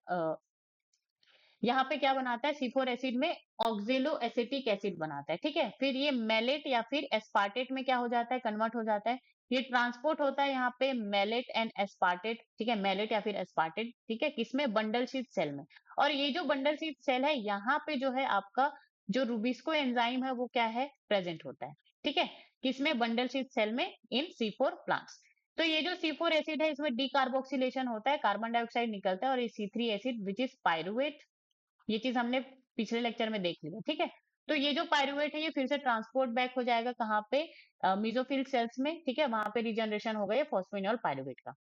यहाँ पे क्या बनाता है, C4 एसिड में ऑक्जेलो एसिटिक एसिड बनाता है, ठीक है। फिर ये मेलेट या फिर एस्पार्टेट में क्या हो जाता है, कन्वर्ट हो जाता है। ये ट्रांसपोर्ट होता है यहाँ पे मेलेट एंड एस्पार्टेट, ठीक है, मेलेट या फिर एस्पार्टेट, ठीक है, किसमें, बंडल शीथ सेल में। और ये जो बंडल शीथ सेल है, यहाँ पे जो है आपका जो रूबिस्को एंजाइम है वो क्या है, प्रेजेंट होता है, ठीक है, किसमें, बंडल शीथ सेल में, इन C4 प्लांट्स। तो ये जो C4 एसिड है, इसमें डीकार्बोक्सिलेशन होता है, कार्बन डाइऑक्साइड निकलता है, और ये C3 acid which is pyruvate, ये चीज हमने पिछले लेक्चर में देख ली है, ठीक है। तो ये जो पायरुवेट है ये फिर से ट्रांसपोर्ट बैक हो जाएगा कहाँ पे, मेसोफिल सेल्स में, ठीक है, वहां पे रिजनरेशन हो गया फॉस्फोइनोल पायरुवेट का।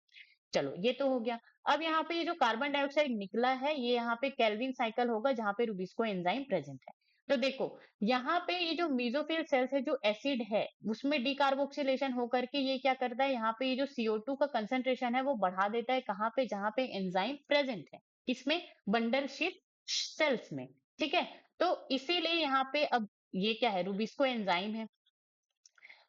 चलो ये तो हो गया। अब यहाँ पे ये जो कार्बन डाइऑक्साइड निकला है, ये यहाँ पे केल्विन साइकिल होगा जहाँ पे रूबिस्को एंजाइम प्रेजेंट है। तो देखो, यहाँ पे ये जो मेसोफिल सेल्स है, जो एसिड है उसमें डीकार्बोक्सिलेशन होकर के ये क्या करता है, यहाँ पे ये जो CO2 का कंसंट्रेशन है वो बढ़ा देता है, कहाँ पे, जहाँ पे एंजाइम प्रेजेंट है, इसमें, बंडल शीथ सेल्स में, ठीक है। तो इसीलिए यहाँ पे अब ये क्या है, रूबिस्को एंजाइम है।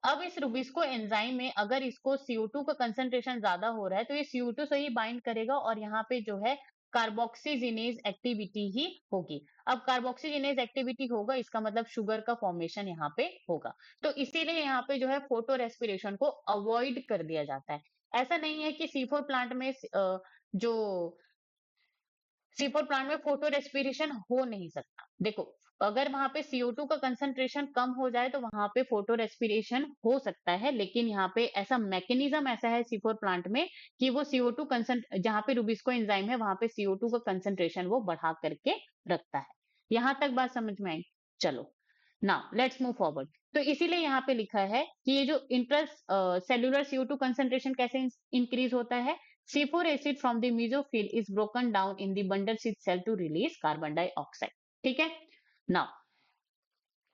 अब इस रूबिस्को एंजाइम में अगर इसको CO2 का कंसंट्रेशन ज्यादा हो रहा है तो ये CO2 से ही बाइंड करेगा और यहाँ पे जो है कार्बोक्सीजिनेज एक्टिविटी ही होगी। अब कार्बोक्सीजिनेज एक्टिविटी होगा, इसका मतलब शुगर का फॉर्मेशन यहाँ पे होगा। तो इसीलिए यहाँ पे जो है फोटो रेस्पिरेशन को अवॉइड कर दिया जाता है। ऐसा नहीं है कि C4 प्लांट में जो C4 प्लांट में फोटो रेस्पिरेशन हो नहीं सकता। देखो, अगर वहां पे CO2 का कंसंट्रेशन कम हो जाए तो वहां पे फोटो रेस्पिरेशन हो सकता है, लेकिन यहाँ पे ऐसा मैकेनिज्म ऐसा है C4 प्लांट में कि वो CO2 कंसंट जहां पे रूबिस्को एंजाइम है वहां पे CO2 का कंसंट्रेशन वो बढ़ा करके रखता है। यहां तक बात समझ में आई? चलो, नाउ लेट्स मूव फॉरवर्ड। तो इसीलिए यहाँ पे लिखा है कि ये जो इंट्रस सेल्युलर CO2 कंसंट्रेशन कैसे इंक्रीज होता है, C4 acid from the mesophyll is broken down in the bundle sheath cell to release carbon dioxide, ठीक है। नाउ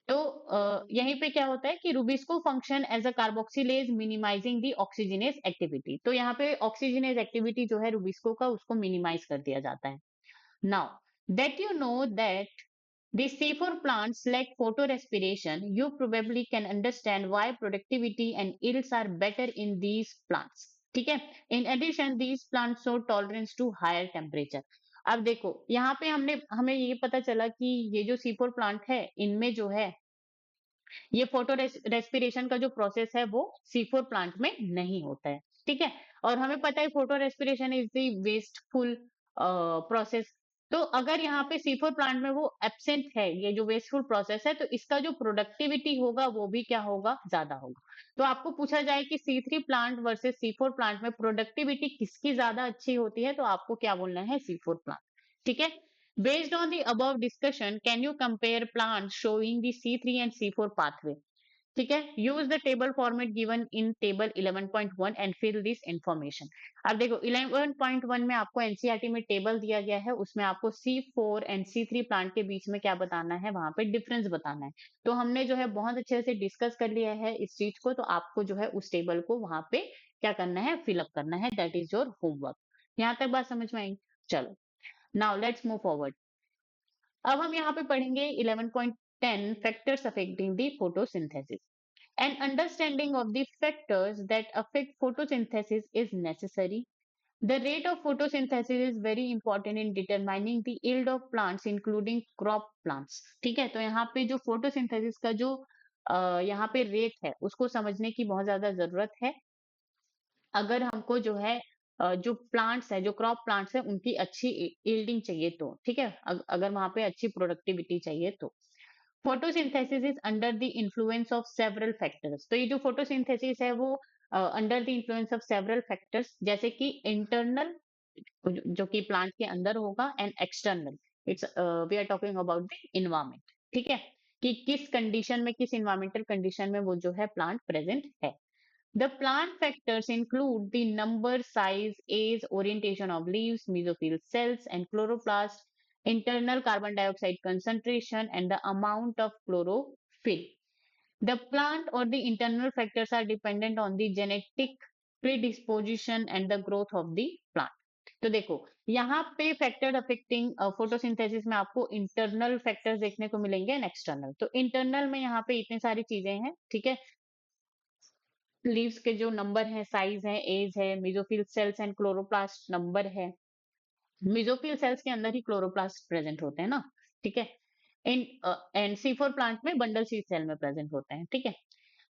तो यहीं पे क्या होता है कि rubisco function as a carboxylase minimising the oxygenase activity. तो यहाँ पे ऑक्सीजनेज एक्टिविटी जो है रूबिस्को का, उसको मिनिमाइज कर दिया जाता है। Now that you know that the C4 plants lack photorespiration, you probably can understand why productivity and yields are better in these plants. ठीक है। In addition, these plants show tolerance to higher temperature. अब देखो, यहाँ पे हमें ये पता चला कि ये जो C4 प्लांट है, इनमें जो है ये फोटो रेस्पिरेशन का जो प्रोसेस है वो C4 प्लांट में नहीं होता है, ठीक है। और हमें पता है photo respiration is the wasteful process. तो अगर यहाँ पे C4 प्लांट में वो एब्सेंट है, ये जो वेस्टफुल प्रोसेस है, तो इसका जो प्रोडक्टिविटी होगा वो भी क्या होगा, ज्यादा होगा। तो आपको पूछा जाए कि C3 plant versus C4 plant में प्रोडक्टिविटी किसकी ज्यादा अच्छी होती है, तो आपको क्या बोलना है, C4 प्लांट, ठीक है। Based on the above discussion, can you compare plants showing the C3 and C4 pathway? ठीक है, use the table format given in table 11.1 and fill this information. अब देखो 11.1 में आपको एनसीईआरटी में टेबल दिया गया है, उसमें आपको C4 एंड C3 प्लांट के बीच में क्या बताना है, वहां पे डिफरेंस बताना है। तो हमने जो है बहुत अच्छे से डिस्कस कर लिया है इस चीज को, तो आपको जो है उस टेबल को वहां पे क्या करना है, फिलअप करना है, दैट इज योर होमवर्क। यहाँ तक बात समझ में आई? चलो, नाउ लेट्स मूव फॉरवर्ड। अब हम यहाँ पे पढ़ेंगे 11.10 factors affecting the photosynthesis. An understanding of the factors that affect photosynthesis is necessary. The rate of photosynthesis is very important in determining the yield of plants, including crop plants. ठीक है, तो यहाँ पे जो फोटोसिंथेसिस का जो यहाँ पे रेट है, उसको समझने की बहुत ज्यादा जरूरत है। अगर हमको जो है जो प्लांट्स है, जो क्रॉप प्लांट्स है, उनकी अच्छी यील्डिंग चाहिए तो, ठीक है, अगर वहां पे अच्छी प्रोडक्टिविटी चाहिए तो। Photosynthesis is under the influence of several factors. तो ये जो फोटोसिंथेसिस है वो under the influence of several factors, जैसे कि इंटरनल जो कि प्लांट के अंदर होगा, and external, it's we are talking about the environment. ठीक है, कि किस कंडीशन में, किस इन्वायरमेंटल कंडीशन में वो जो है प्लांट प्रेजेंट है। The plant factors include the number, size, age, orientation of leaves, mesophyll cells, and chloroplast, internal carbon dioxide concentration, and the amount of chlorophyll. The plant or the internal factors are dependent on the genetic predisposition and the growth of the plant. तो देखो, यहाँ पे factor affecting photosynthesis में आपको internal factors देखने को मिलेंगे and external. तो इंटरनल में यहाँ पे इतनी सारी चीजें हैं, ठीक है, लीव्स के जो नंबर है, साइज है, एज है, mesophyll cells and chloroplast number है। मेसोफिल सेल्स के अंदर ही क्लोरोप्लास्ट प्रेजेंट होते हैं ना, ठीक है। एंड C4 प्लांट में बंडल शीथ सेल में प्रेजेंट होते हैं, ठीक है।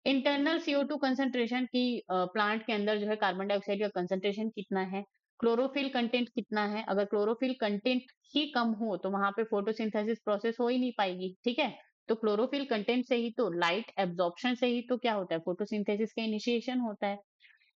इंटरनल CO2 कंसंट्रेशन की प्लांट के अंदर जो है कार्बन डाइऑक्साइड का कंसंट्रेशन कितना है, क्लोरोफिल कंटेंट कितना है। अगर क्लोरोफिल कंटेंट ही कम हो तो वहां पे फोटोसिंथेसिस प्रोसेस हो ही नहीं पाएगी, ठीक है। तो क्लोरोफिल कंटेंट से ही तो, लाइट एब्जॉर्प्शन से ही तो क्या होता है, फोटोसिंथेसिस का इनिशिएशन होता है।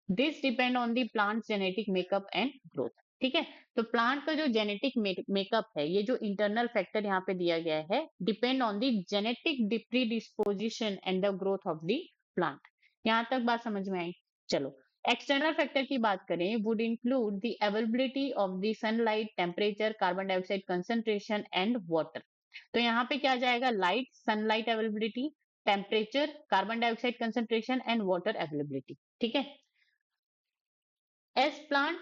This depend on the plant genetic makeup and growth. ठीक है, तो प्लांट का जो जेनेटिक मेकअप है, ये जो इंटरनल फैक्टर यहाँ पे दिया गया है, depend on the genetic predisposition and the growth of the plant. यहाँ तक बात समझ में आई? चलो, एक्सटर्नल फैक्टर की बात करें, would include the availability of the sunlight, temperature, carbon dioxide concentration and water. तो यहाँ पे क्या जाएगा, light, sunlight availability, temperature, carbon dioxide concentration and water availability. ठीक है, as plant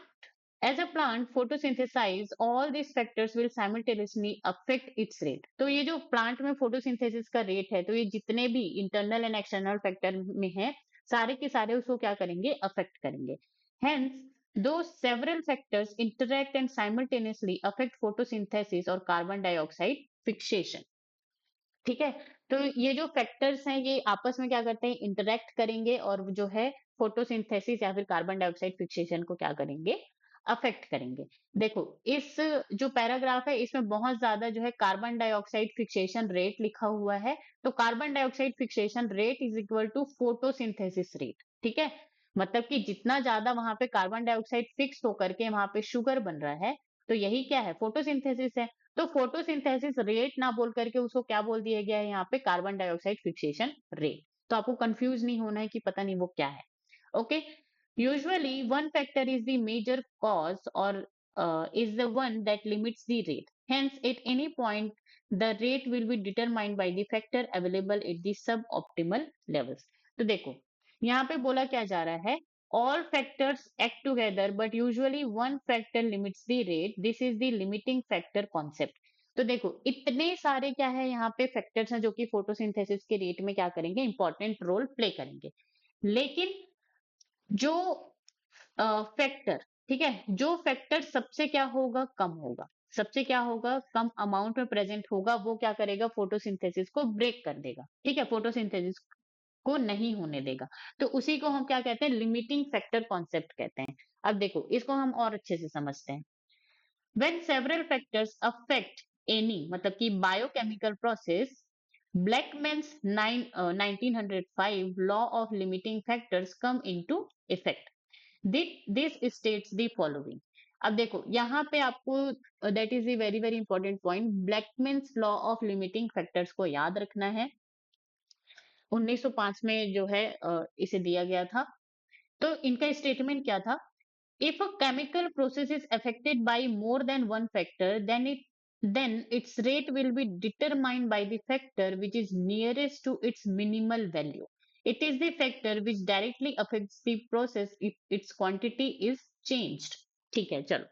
as a plant photosynthesize, all these factors will simultaneously affect its rate. तो ये जो प्लांट में फोटोसिंथेसिस का रेट है, तो ये जितने भी इंटरनल एंड एक्सटर्नल फैक्टर में है, सारे के सारे उसको क्या करेंगे, अफेक्ट करेंगे। Hence, though several factors interact and simultaneously affect photosynthesis or carbon dioxide fixation. ठीक है, तो ये जो फैक्टर्स हैं, ये आपस में क्या करते हैं, इंटरेक्ट करेंगे और जो है फोटोसिंथेसिस या फिर कार्बन डाइऑक्साइड फिक्सेशन को क्या करेंगे, अफेक्ट करेंगे। देखो, इस जो पैराग्राफ है, इसमें बहुत ज्यादा जो है कार्बन डाइऑक्साइड फिक्सेशन रेट लिखा हुआ है। तो carbon dioxide fixation rate is equal to photosynthesis rate. ठीक है, मतलब कि जितना ज्यादा वहां पे कार्बन डाइऑक्साइड फिक्स होकर के वहां पे शुगर बन रहा है, तो यही क्या है, फोटोसिंथेसिस है। तो फोटोसिंथेसिस रेट ना बोल करके उसको क्या बोल दिया गया है यहाँ पे, कार्बन डाइऑक्साइड फिक्सेशन रेट। तो आपको कंफ्यूज नहीं होना है कि पता नहीं वो क्या है। Okay, usually one factor is the major cause और is the one that limits the rate. Hence, at any point, the rate will be determined by the factor available at the suboptimal levels. तो देखो, यहाँ पे बोला क्या जा रहा है, all factors act together, but usually one factor limits the rate. This is the limiting factor concept. तो देखो, इतने सारे क्या है यहाँ पे फैक्टर्स हैं जो कि फोटोसिंथेसिस के रेट में क्या करेंगे, इंपॉर्टेंट रोल प्ले करेंगे। लेकिन जो फैक्टर, ठीक है, जो फैक्टर सबसे क्या होगा, कम होगा, सबसे क्या होगा, कम अमाउंट में प्रेजेंट होगा, वो क्या करेगा, फोटोसिंथेसिस को ब्रेक कर देगा। ठीक है, फोटोसिंथेसिस को नहीं होने देगा। तो उसी को हम क्या कहते हैं, लिमिटिंग फैक्टर कॉन्सेप्ट कहते हैं। अब देखो, इसको हम और अच्छे से समझते हैं। When several factors affect any, मतलब कि biochemical process, Blackman's 1905 law of limiting factors come into effect. This states the following. अब देखो, यहाँ पे आपको that is a very very important point, Blackman's law of limiting factors को याद रखना है। 1905 में जो है इसे दिया गया था। तो इनका स्टेटमेंट क्या था? If a chemical process is affected by more than one factor, then its rate will be determined by the factor which is nearest to its minimal value. It is the factor which directly affects the process if its quantity is changed. ठीक है, चलो।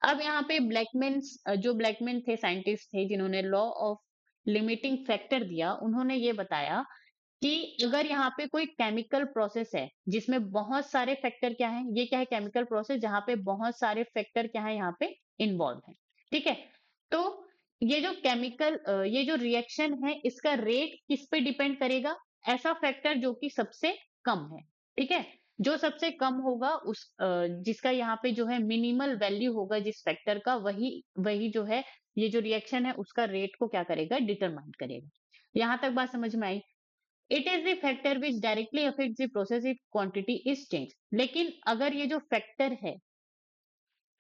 अब यहाँ पे Blackman, जो Blackman थे, scientist थे जिन्होंने लॉ ऑफ लिमिटिंग फैक्टर दिया, उन्होंने ये बताया कि अगर यहाँ पे कोई केमिकल प्रोसेस है जिसमें बहुत सारे फैक्टर क्या है, ये क्या है, केमिकल प्रोसेस जहाँ पे बहुत सारे फैक्टर क्या है यहाँ पे इन्वॉल्व है। ठीक है, तो ये जो केमिकल, ये जो रिएक्शन है इसका रेट किस पे डिपेंड करेगा? ऐसा फैक्टर जो कि सबसे कम है। ठीक है, जो सबसे कम होगा उस जिसका यहाँ पे जो है मिनिमल वैल्यू होगा जिस फैक्टर का, वही वही जो है ये जो रिएक्शन है उसका रेट को क्या करेगा, डिटरमाइन करेगा। यहां तक बात समझ में आई? It is the factor which directly affects the process if quantity is change. लेकिन अगर ये जो फैक्टर है,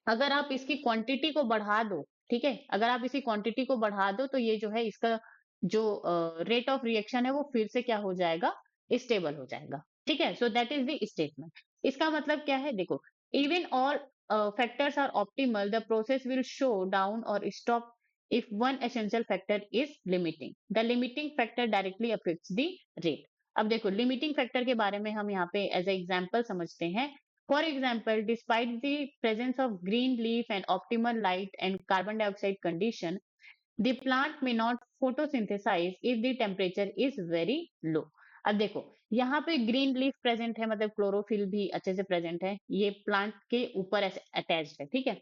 अगर आप इसकी क्वांटिटी को बढ़ा दो, ठीक है, अगर आप इसी क्वांटिटी को बढ़ा दो तो ये जो है इसका जो रेट ऑफ रिएक्शन है वो फिर से क्या हो जाएगा, स्टेबल हो जाएगा। ठीक है, so that is the statement. इसका मतलब क्या है, देखो, even all factors are optimal the process will slow down और stop if one essential factor is limiting. The limiting factor directly affects the rate. अब देखो, लिमिटिंग फैक्टर के बारे में हम यहाँ पे एज ए एग्जाम्पल समझते हैं। For example, despite the presence of green leaf and optimal light and carbon dioxide condition, the plant may not photosynthesize if the temperature is very low. अब देखो, यहाँ पे ग्रीन लीफ प्रेजेंट है, मतलब chlorophyll भी अच्छे से प्रेजेंट है, ये प्लांट के ऊपर अटैच्ड है। ठीक है,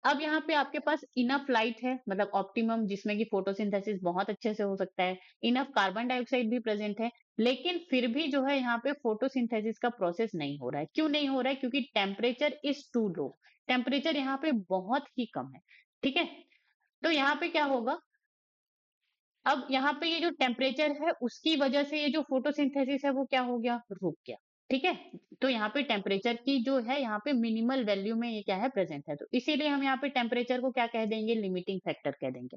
अब यहाँ पे आपके पास इनफ लाइट है, मतलब ऑप्टिमम, जिसमें कि फोटोसिंथेसिस बहुत अच्छे से हो सकता है, इनफ कार्बन डाइऑक्साइड भी प्रेजेंट है, लेकिन फिर भी जो है यहाँ पे फोटोसिंथेसिस का प्रोसेस नहीं हो रहा है। क्यों नहीं हो रहा है? क्योंकि temperature is too low, temperature यहाँ पे बहुत ही कम है। ठीक है, तो यहाँ पे क्या होगा, अब यहाँ पे ये जो टेम्परेचर है उसकी वजह से ये जो फोटोसिंथेसिस है वो क्या हो गया, रुक गया। ठीक है, तो यहाँ पे टेम्परेचर की जो है यहाँ पे मिनिमल वैल्यू में ये क्या है, प्रेजेंट है, तो इसीलिए हम यहाँ पे टेम्परेचर को क्या कह देंगे, लिमिटिंग फैक्टर कह देंगे।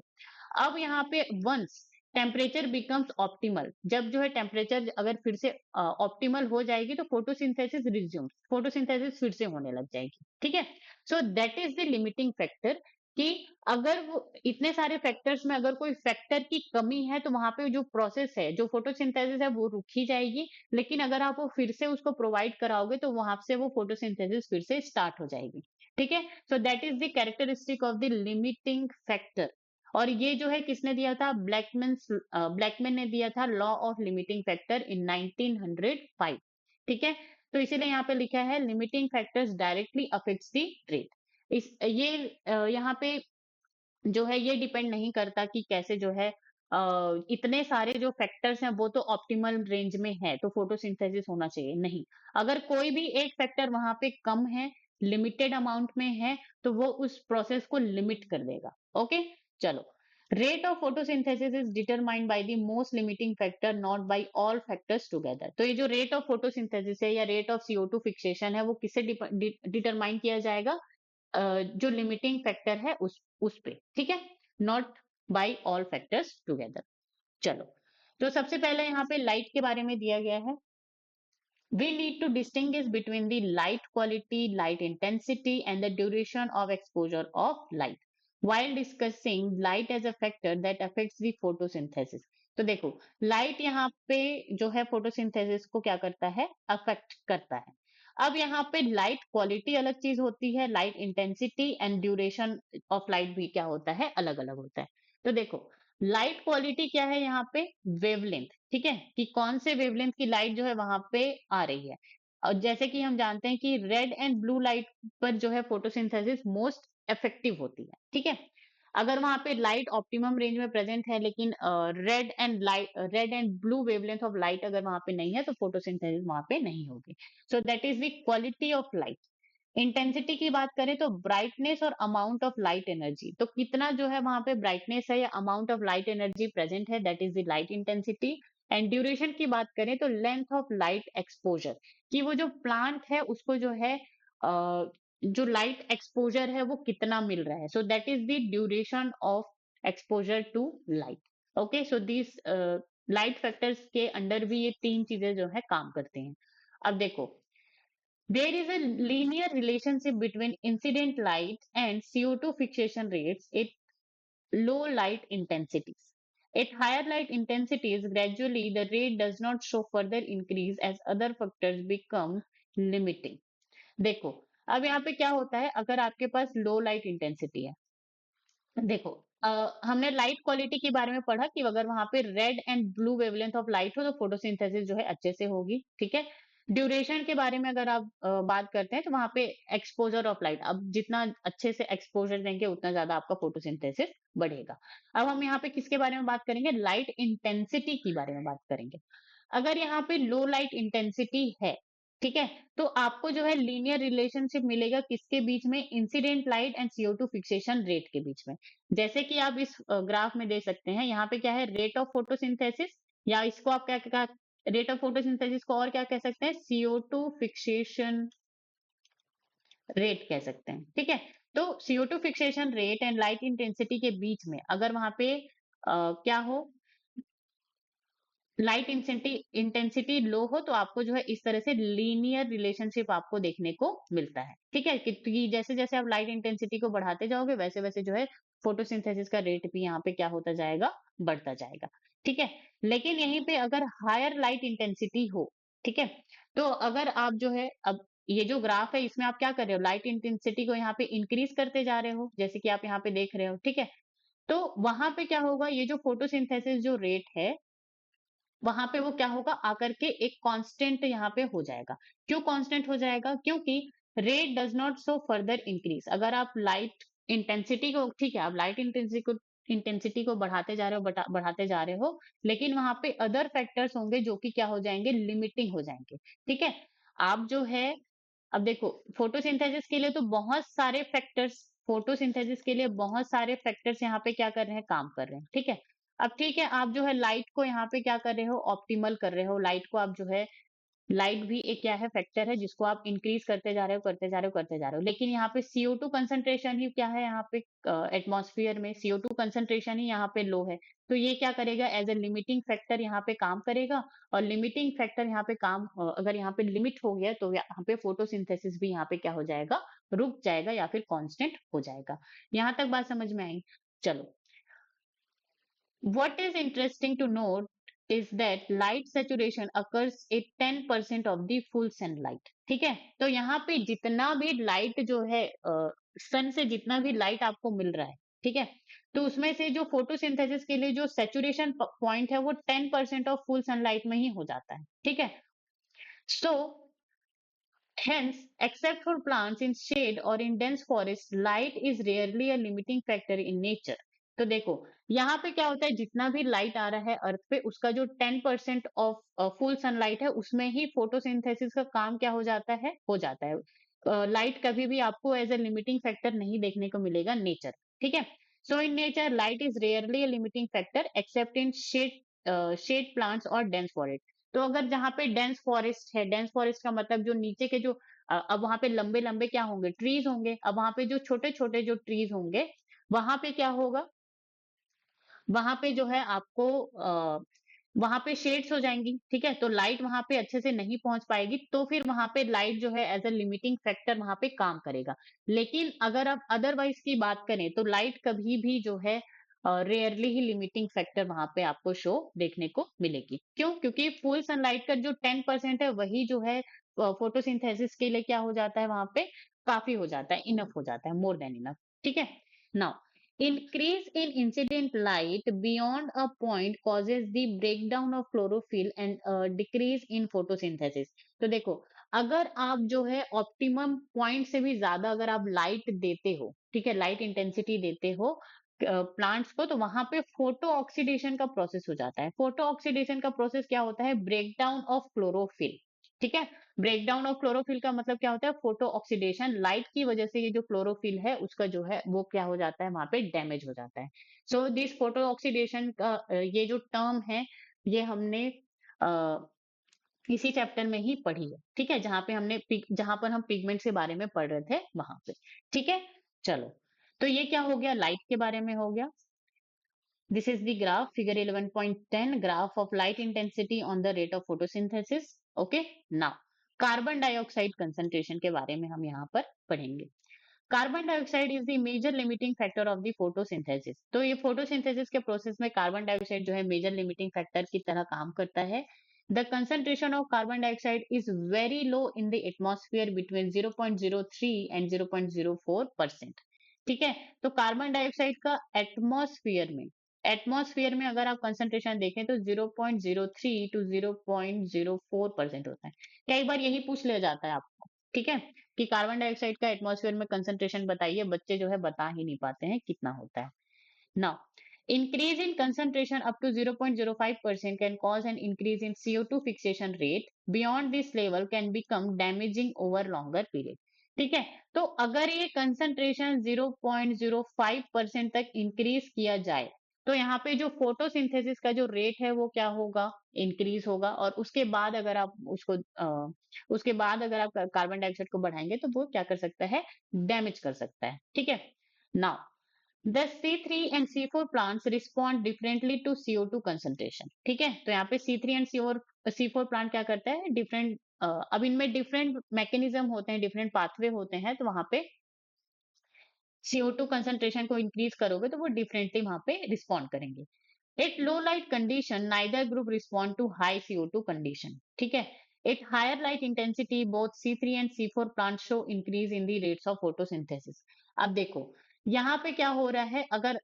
अब यहाँ पे वंस टेम्परेचर बिकम्स ऑप्टिमल, जब जो है टेम्परेचर अगर फिर से ऑप्टिमल हो जाएगी तो फोटोसिंथेसिस रिज्यूम, फोटोसिंथेसिस फिर से होने लग जाएगी। ठीक है, so that is the limiting factor, कि अगर वो इतने सारे फैक्टर्स में अगर कोई फैक्टर की कमी है तो वहां पे जो प्रोसेस है, जो फोटोसिंथेसिस है वो रुक ही जाएगी, लेकिन अगर आप वो फिर से उसको प्रोवाइड कराओगे तो वहां से वो फोटोसिंथेसिस फिर से स्टार्ट हो जाएगी। ठीक है, so that is the characteristic of the limiting factor. और ये जो है किसने दिया था, ब्लैकमैन ने दिया था law of limiting factor in 1905। ठीक है, तो इसीलिए यहाँ पे लिखा है limiting factors directly affects the rate. इस ये यहाँ पे जो है ये डिपेंड नहीं करता कि कैसे जो है इतने सारे जो फैक्टर्स हैं वो तो ऑप्टिमल रेंज में है तो फोटोसिंथेसिस होना चाहिए, नहीं। अगर कोई भी एक फैक्टर वहां पे कम है, लिमिटेड अमाउंट में है, तो वो उस प्रोसेस को लिमिट कर देगा। ओके, चलो। Rate of photosynthesis is determined by the most limiting factor, not by all factors together. तो ये जो रेट ऑफ फोटोसिंथेसिस है या रेट ऑफ CO2 फिक्सेशन है वो किससे डिटरमाइन किया जाएगा? जो लिमिटिंग फैक्टर है उस पे। ठीक है, not by all factors together. चलो, तो सबसे पहले यहाँ पे लाइट के बारे में दिया गया है। We need to distinguish between the light quality, light intensity, and the duration of exposure of light while discussing light as a factor that affects the photosynthesis। तो देखो, लाइट यहाँ पे जो है फोटोसिंथेसिस को क्या करता है, अफेक्ट करता है। अब यहाँ पे लाइट क्वालिटी अलग चीज होती है, light intensity and duration of light भी क्या होता है, अलग अलग होता है। तो देखो, लाइट क्वालिटी क्या है यहाँ पे, वेवलेंथ। ठीक है, कि कौन से वेवलेंथ की लाइट जो है वहां पे आ रही है। और जैसे कि हम जानते हैं कि रेड एंड ब्लू लाइट पर जो है फोटोसिंथेसिस मोस्ट इफेक्टिव होती है। ठीक है, अगर वहां पे लाइट ऑप्टिमम रेंज में प्रेजेंट है लेकिन red and blue wavelength of light अगर वहां पे नहीं है तो फोटोसिंथेसिस वहां पे नहीं होगी। सो that is the quality of light. Intensity की बात करें तो ब्राइटनेस और अमाउंट ऑफ लाइट एनर्जी, तो कितना जो है वहां पे ब्राइटनेस है या amount of light energy present है, that is the light intensity. And duration की बात करें तो लेंथ ऑफ लाइट एक्सपोजर, कि वो जो प्लांट है उसको जो है जो लाइट एक्सपोजर है वो कितना मिल रहा है, so that is the duration of exposure to light. Okay, so this light factors के अंडर भी ये तीन चीजें जो है काम करती हैं। अब देखो, there is a linear relationship between incident light and CO2 fixation rates at low light intensities. At higher light intensities, gradually the rate does not show further increase as other factors become limiting. देखो, अब यहाँ पे क्या होता है, अगर आपके पास लो light intensity है, देखो, हमने लाइट क्वालिटी के बारे में पढ़ा कि अगर वहां पे red and blue wavelength of light हो तो फोटोसिंथेसिस जो है अच्छे से होगी, ठीक है। ड्यूरेशन के बारे में अगर आप बात करते हैं तो वहां पे एक्सपोजर ऑफ लाइट, अब जितना अच्छे से एक्सपोजर देंगे उतना ज्यादा आपका फोटोसिंथेसिस बढ़ेगा। अब हम यहाँ पे किसके बारे में बात करेंगे, लाइट इंटेंसिटी के बारे में बात करेंगे। अगर यहाँ पे लो लाइट इंटेंसिटी है, ठीक है, तो आपको जो है लीनियर रिलेशनशिप मिलेगा किसके बीच में, incident light and CO2 fixation rate के बीच में। जैसे कि आप इस ग्राफ में देख सकते हैं, यहाँ पे क्या है, रेट ऑफ फोटोसिंथेसिस, या इसको आप क्या रेट ऑफ फोटोसिंथेसिस को और क्या कह सकते हैं, CO2 फिक्सेशन रेट कह सकते हैं, ठीक है। तो CO2 fixation rate and light intensity के बीच में अगर वहां पे क्या हो, लाइट इंटेंसिटी लो हो, तो आपको जो है इस तरह से लीनियर रिलेशनशिप आपको देखने को मिलता है, ठीक है। कि जैसे जैसे आप लाइट इंटेंसिटी को बढ़ाते जाओगे वैसे वैसे जो है फोटोसिंथेसिस का रेट भी यहाँ पे क्या होता जाएगा, बढ़ता जाएगा, ठीक है। लेकिन यहीं पे अगर हायर लाइट इंटेंसिटी हो, ठीक है, तो अगर आप जो है, अब ये जो ग्राफ है इसमें आप क्या कर रहे हो, लाइट इंटेंसिटी को यहाँ पे इंक्रीज करते जा रहे हो, जैसे कि आप यहाँ पे देख रहे हो, ठीक है। तो वहां पे क्या होगा, ये जो फोटोसिंथेसिस जो रेट है वहां पे वो क्या होगा, आकर के एक कांस्टेंट यहाँ पे हो जाएगा। क्यों कांस्टेंट हो जाएगा, क्योंकि rate does not show further increase. अगर आप लाइट इंटेंसिटी को, ठीक है, आप लाइट इंटेंसिटी को बढ़ाते जा रहे हो, बढ़ाते जा रहे हो, लेकिन वहां पे अदर फैक्टर्स होंगे जो कि क्या हो जाएंगे, लिमिटिंग हो जाएंगे, ठीक है। आप जो है, अब देखो, फोटोसिंथेसिस के लिए तो बहुत सारे फैक्टर्स, फोटोसिंथेसिस के लिए बहुत सारे फैक्टर्स यहाँ पे क्या कर रहे हैं, काम कर रहे हैं, ठीक है। अब ठीक है, आप जो है लाइट को यहाँ पे क्या कर रहे हो, ऑप्टिमल कर रहे हो, लाइट को आप जो है, लाइट भी एक क्या है, फैक्टर है जिसको आप इंक्रीज करते जा रहे हो, करते जा रहे हो, करते जा रहे हो, लेकिन यहाँ पे CO2 कंसंट्रेशन ही क्या है, यहाँ पे एटमॉस्फेयर में CO2 कंसंट्रेशन ही यहाँ पे लो है। तो ये क्या करेगा, एज ए लिमिटिंग फैक्टर यहाँ पे काम करेगा। और लिमिटिंग फैक्टर यहाँ पे काम अगर यहाँ पे लिमिट हो गया तो यहाँ पे फोटोसिंथेसिस भी यहाँ पे क्या हो जाएगा, रुक जाएगा या फिर कांस्टेंट हो जाएगा। यहाँ तक बात समझ में आई। चलो, what is interesting to note is that light saturation occurs at 10% of the full sunlight, ठीक है। तो यहाँ पे जितना भी लाइट जो है, सन से जितना भी लाइट आपको मिल रहा है, ठीक है, तो उसमें से जो फोटोसिंथेसिस के लिए जो सेचुरेशन पॉइंट है वो 10% ऑफ फुल सनलाइट में ही हो जाता है, ठीक है। सो hence, except for plants in shade or in dense forest, light is rarely a limiting factor in nature. तो देखो, यहाँ पे क्या होता है, जितना भी लाइट आ रहा है अर्थ पे उसका जो 10% ऑफ फुल सनलाइट है उसमें ही फोटोसिंथेसिस का काम क्या हो जाता है, हो जाता है। लाइट कभी भी आपको एज ए लिमिटिंग फैक्टर नहीं देखने को मिलेगा नेचर, ठीक है। So in nature light is rarely a limiting factor except in shade plants और डेंस फॉरेस्ट। तो अगर जहाँ पे डेंस फॉरेस्ट है, डेंस फॉरेस्ट का मतलब जो नीचे के जो अब वहां पे लंबे लंबे क्या होंगे, ट्रीज होंगे, अब वहां पे जो छोटे छोटे जो ट्रीज होंगे वहां पे क्या होगा, वहां पे जो है आपको वहां पे शेड्स हो जाएंगी, ठीक है, तो लाइट वहां पे अच्छे से नहीं पहुंच पाएगी, तो फिर वहां पे लाइट जो है एज अ लिमिटिंग फैक्टर वहां पे काम करेगा। लेकिन अगर आप अदरवाइज की बात करें तो लाइट कभी भी जो है रेयरली ही लिमिटिंग फैक्टर वहां पे आपको शो देखने को मिलेगी। क्यों, क्योंकि फुल सनलाइट का जो 10% है वही जो है फोटोसिंथेसिस के लिए क्या हो जाता है, वहां पे काफी हो जाता है, इनफ हो जाता है, मोर देन इनफ, ठीक है। Now, increase in incident light beyond a point causes the breakdown of chlorophyll and decrease in photosynthesis। तो देखो, अगर आप जो है ऑप्टिमम पॉइंट से भी ज्यादा अगर आप लाइट देते हो, ठीक है, लाइट इंटेंसिटी देते हो प्लांट्स को, तो वहां पे फोटो ऑक्सीडेशन का प्रोसेस हो जाता है। फोटो ऑक्सीडेशन का प्रोसेस क्या होता है, ब्रेकडाउन ऑफ क्लोरोफिल, ठीक है। ब्रेकडाउन ऑफ क्लोरोफिल का मतलब क्या होता है, फोटो ऑक्सीडेशन, लाइट की वजह से ये जो क्लोरोफिल है उसका जो है वो क्या हो जाता है, वहां पे डैमेज हो जाता है। सो दिस फोटो ऑक्सीडेशन का ये जो टर्म है ये हमने अ, इसी चैप्टर में ही पढ़ी है, ठीक है, जहां पे जहां पर हम पिगमेंट्स के बारे में पढ़ रहे थे वहां पे, ठीक है। चलो, तो ये क्या हो गया, लाइट के बारे में हो गया। This is the graph, figure 11.10, graph of light intensity on the rate of photosynthesis. Okay, now carbon dioxide concentration के बारे में हम यहाँ पर पढ़ेंगे। Carbon dioxide is the major limiting factor of the photosynthesis. तो ये फोटोसिंथेसिस के प्रोसेस में कार्बन डाइऑक्साइड जो है मेजर लिमिटिंग फैक्टर की तरह काम करता है। The concentration of carbon dioxide is very low in the atmosphere between 0.03 and 0.04%। ठीक है, तो कार्बन डाइऑक्साइड का एटमॉस्फेयर में अगर आप कंसंट्रेशन देखें तो 0.03 टू 0.04% होता है। कई बार यही पूछ लिया जाता है आपको, ठीक है, कि कार्बन डाइऑक्साइड का एटमॉस्फेयर में कंसंट्रेशन बताइए, बच्चे जो है बता ही नहीं पाते हैं कितना होता है। Now increase in concentration up to 0.05% can cause an increase in CO2 fixation rate. Beyond this level can become damaging over longer period. ठीक है, तो अगर ये कंसंट्रेशन 0.05% तक इंक्रीज किया जाए तो यहाँ पे जो फोटोसिंथेसिस का जो रेट है वो क्या होगा, इंक्रीज होगा। और उसके बाद अगर आप उसके बाद अगर आप कार्बन डाइऑक्साइड को बढ़ाएंगे तो वो क्या कर सकता है, डैमेज कर सकता है। ठीक है, now The C3 and C4 plants respond differently to CO2 concentration. ठीक है, तो यहाँ पे C3 and C4 प्लांट क्या करता है, डिफरेंट, अब इनमें डिफरेंट मैकेनिज्म होते हैं, डिफरेंट पाथवे होते हैं, तो वहां पे CO2 कंसंट्रेशन को इंक्रीज करोगे तो वो डिफरेंटली वहां पे रिस्पॉन्ड करेंगे। At low light condition, neither group respond to high CO2 condition. ठीक है, at higher light intensity, both C3 and C4 plants show increase in the rates of photosynthesis. अब देखो यहाँ पे क्या हो रहा है, अगर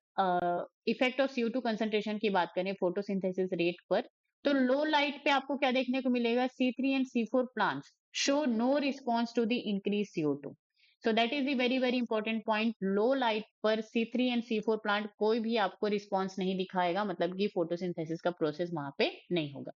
इफेक्ट ऑफ CO2 कंसंट्रेशन की बात करें फोटोसिंथेसिस रेट पर, तो लो लाइट पे आपको क्या देखने को मिलेगा, C3 and C4 plants show no response to the increase CO2। So that is the very very important point. Low light पर C3 एंड C4 प्लांट कोई भी आपको रिस्पॉन्स नहीं दिखाएगा, मतलब कि फोटोसिंथेसिस का प्रोसेस वहां पे नहीं होगा।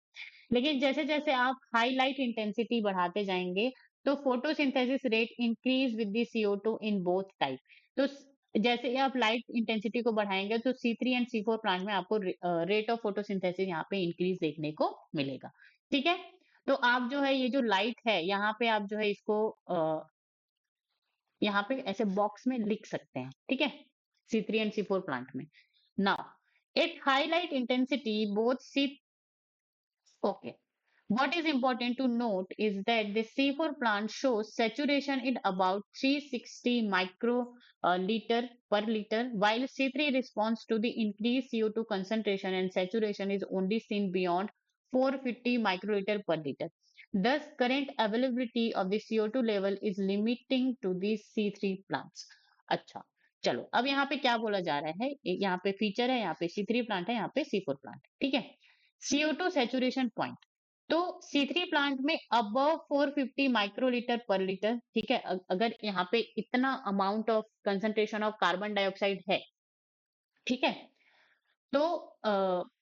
लेकिन जैसे जैसे आप हाई लाइट इंटेंसिटी बढ़ाते जाएंगे तो photosynthesis rate increase with the CO2 in both type. तो जैसे ही आप लाइट इंटेंसिटी को बढ़ाएंगे तो C3 एंड C4 प्लांट में आपको रेट ऑफ फोटोसिंथेसिस यहाँ पे इंक्रीज देखने को मिलेगा। ठीक है, तो आप जो है ये जो लाइट है यहाँ पे आप जो है इसको यहाँ पे ऐसे बॉक्स में लिख सकते हैं। ठीक है, C3 एंड C4 प्लांट में। Now at high light intensity both C okay, what is important to note is that the C4 plant shows saturation in about 360 microliter per liter, while C3 responds to the increased CO2 concentration and saturation is only seen beyond 450 microliter per liter. Thus, current availability of the CO2 level is limiting to these C3 plants. अच्छा, चलो अब यहाँ पे क्या बोला जा रहा है, यहाँ पे फीचर है, यहाँ पे C3 प्लांट है, यहाँ पे C4 प्लांट। ठीक है, CO2 saturation point, तो C3 प्लांट में अबव 450 माइक्रोलीटर पर लीटर। ठीक है, अगर यहाँ पे इतना amount of concentration of carbon dioxide है, ठीक है, तो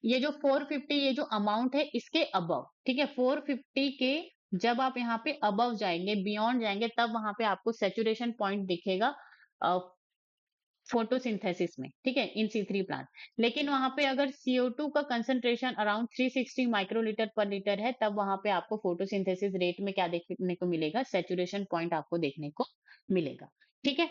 ये जो 450 ये जो अमाउंट है इसके अबव, ठीक है, 450 के जब आप यहाँ पे अबव जाएंगे, बियॉन्ड जाएंगे, तब वहां पे आपको सेचुरेशन पॉइंट दिखेगा फोटोसिंथेसिस में। ठीक है, इन C3 प्लांट। लेकिन वहां पे अगर CO2 का कंसंट्रेशन अराउंड 360 माइक्रोलीटर पर लीटर है, तब वहां पे आपको फोटोसिंथेसिस रेट में क्या देखने को मिलेगा, सेचुरेशन पॉइंट आपको देखने को मिलेगा। ठीक है,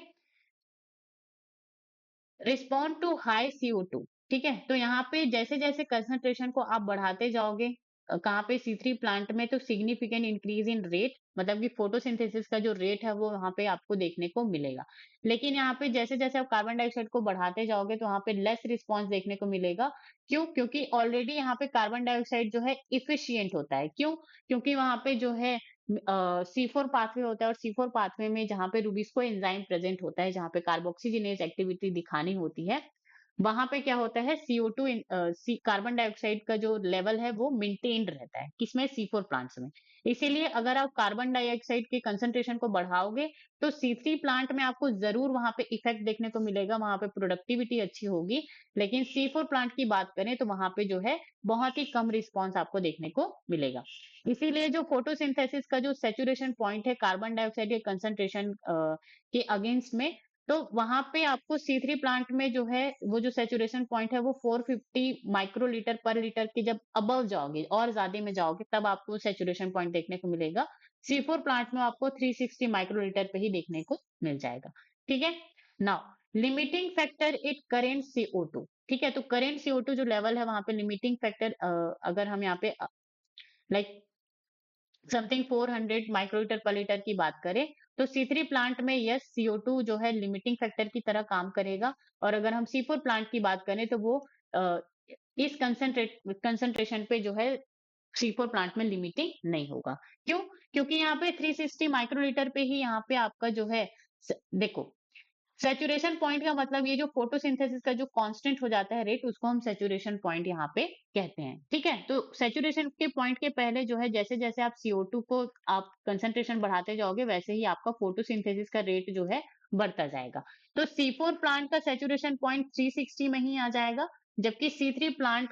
रिस्पॉन्ड टू हाई CO2। ठीक है, तो यहाँ पे जैसे जैसे कंसंट्रेशन को आप बढ़ाते जाओगे, कहाँ पे C3 प्लांट में, तो सिग्निफिकेंट इंक्रीज इन रेट, मतलब कि फोटोसिंथेसिस का जो रेट है वो वहां पे आपको देखने को मिलेगा। लेकिन यहाँ पे जैसे जैसे आप कार्बन डाइऑक्साइड को बढ़ाते जाओगे तो वहां पे लेस रिस्पॉन्स देखने को मिलेगा। क्यों? क्योंकि ऑलरेडी यहाँ पे कार्बन डाइऑक्साइड जो है इफिशियंट होता है। क्यों? क्योंकि वहां पे जो है C4 पाथवे होता है, और C4 पाथवे में जहाँ पे रुबिस्को एंजाइम प्रेजेंट होता है, जहाँ पे कार्बोक्सीजिनेज एक्टिविटी दिखानी होती है, वहां पे क्या होता है, CO2 कार्बन डाइऑक्साइड का जो लेवल है वो मेंटेन्ड रहता है, किसमें, C4 प्लांट्स में। इसीलिए अगर आप कार्बन डाइऑक्साइड के कंसंट्रेशन को बढ़ाओगे तो C3 प्लांट में आपको जरूर वहां पे इफेक्ट देखने को मिलेगा, वहां पे प्रोडक्टिविटी अच्छी होगी। लेकिन C4 प्लांट की बात करें तो वहां पे जो है बहुत ही कम रिस्पॉन्स आपको देखने को मिलेगा। इसीलिए जो फोटोसिंथेसिस का जो सेचुरेशन पॉइंट है कार्बन डाइऑक्साइड के कंसंट्रेशन के अगेंस्ट में, तो वहां पे आपको C3 प्लांट में जो है वो जो सेचुरेशन पॉइंट है वो 450 माइक्रोलीटर पर लीटर की जब अबव जाओगे और ज्यादा में जाओगे तब आपको सेचुरेशन पॉइंट देखने को मिलेगा। C4 प्लांट में आपको 360 माइक्रोलीटर पे ही देखने को मिल जाएगा। ठीक है, now limiting factor it current CO2। ठीक है, तो करेंट CO2 जो लेवल है वहां पे लिमिटिंग फैक्टर, अगर हम यहाँ पे लाइक समथिंग 400 माइक्रोलीटर पर लीटर की बात करें, तो C3 प्लांट में यस CO2 जो है लिमिटिंग फैक्टर की तरह काम करेगा। और अगर हम C4 प्लांट की बात करें तो वो अ, इस कंसंट्रेशन पे जो है C4 प्लांट में लिमिटिंग नहीं होगा। क्यों? क्योंकि यहाँ पे 360 माइक्रोलीटर पे ही यहाँ पे आपका जो है देखो, सैचुरेशन पॉइंट का मतलब ये जो फोटोसिंथेसिस का जो कांस्टेंट हो जाता है रेट, उसको हम सैचुरेशन पॉइंट यहाँ पे कहते हैं। ठीक है, तो सैचुरेशन के पॉइंट के पहले जो है जैसे जैसे आप CO2 को आप कंसंट्रेशन बढ़ाते जाओगे वैसे ही आपका फोटोसिंथेसिस का रेट जो है बढ़ता जाएगा। तो C4 प्लांट का सैचुरेशन पॉइंट 360 में ही आ जाएगा, जबकि C3 प्लांट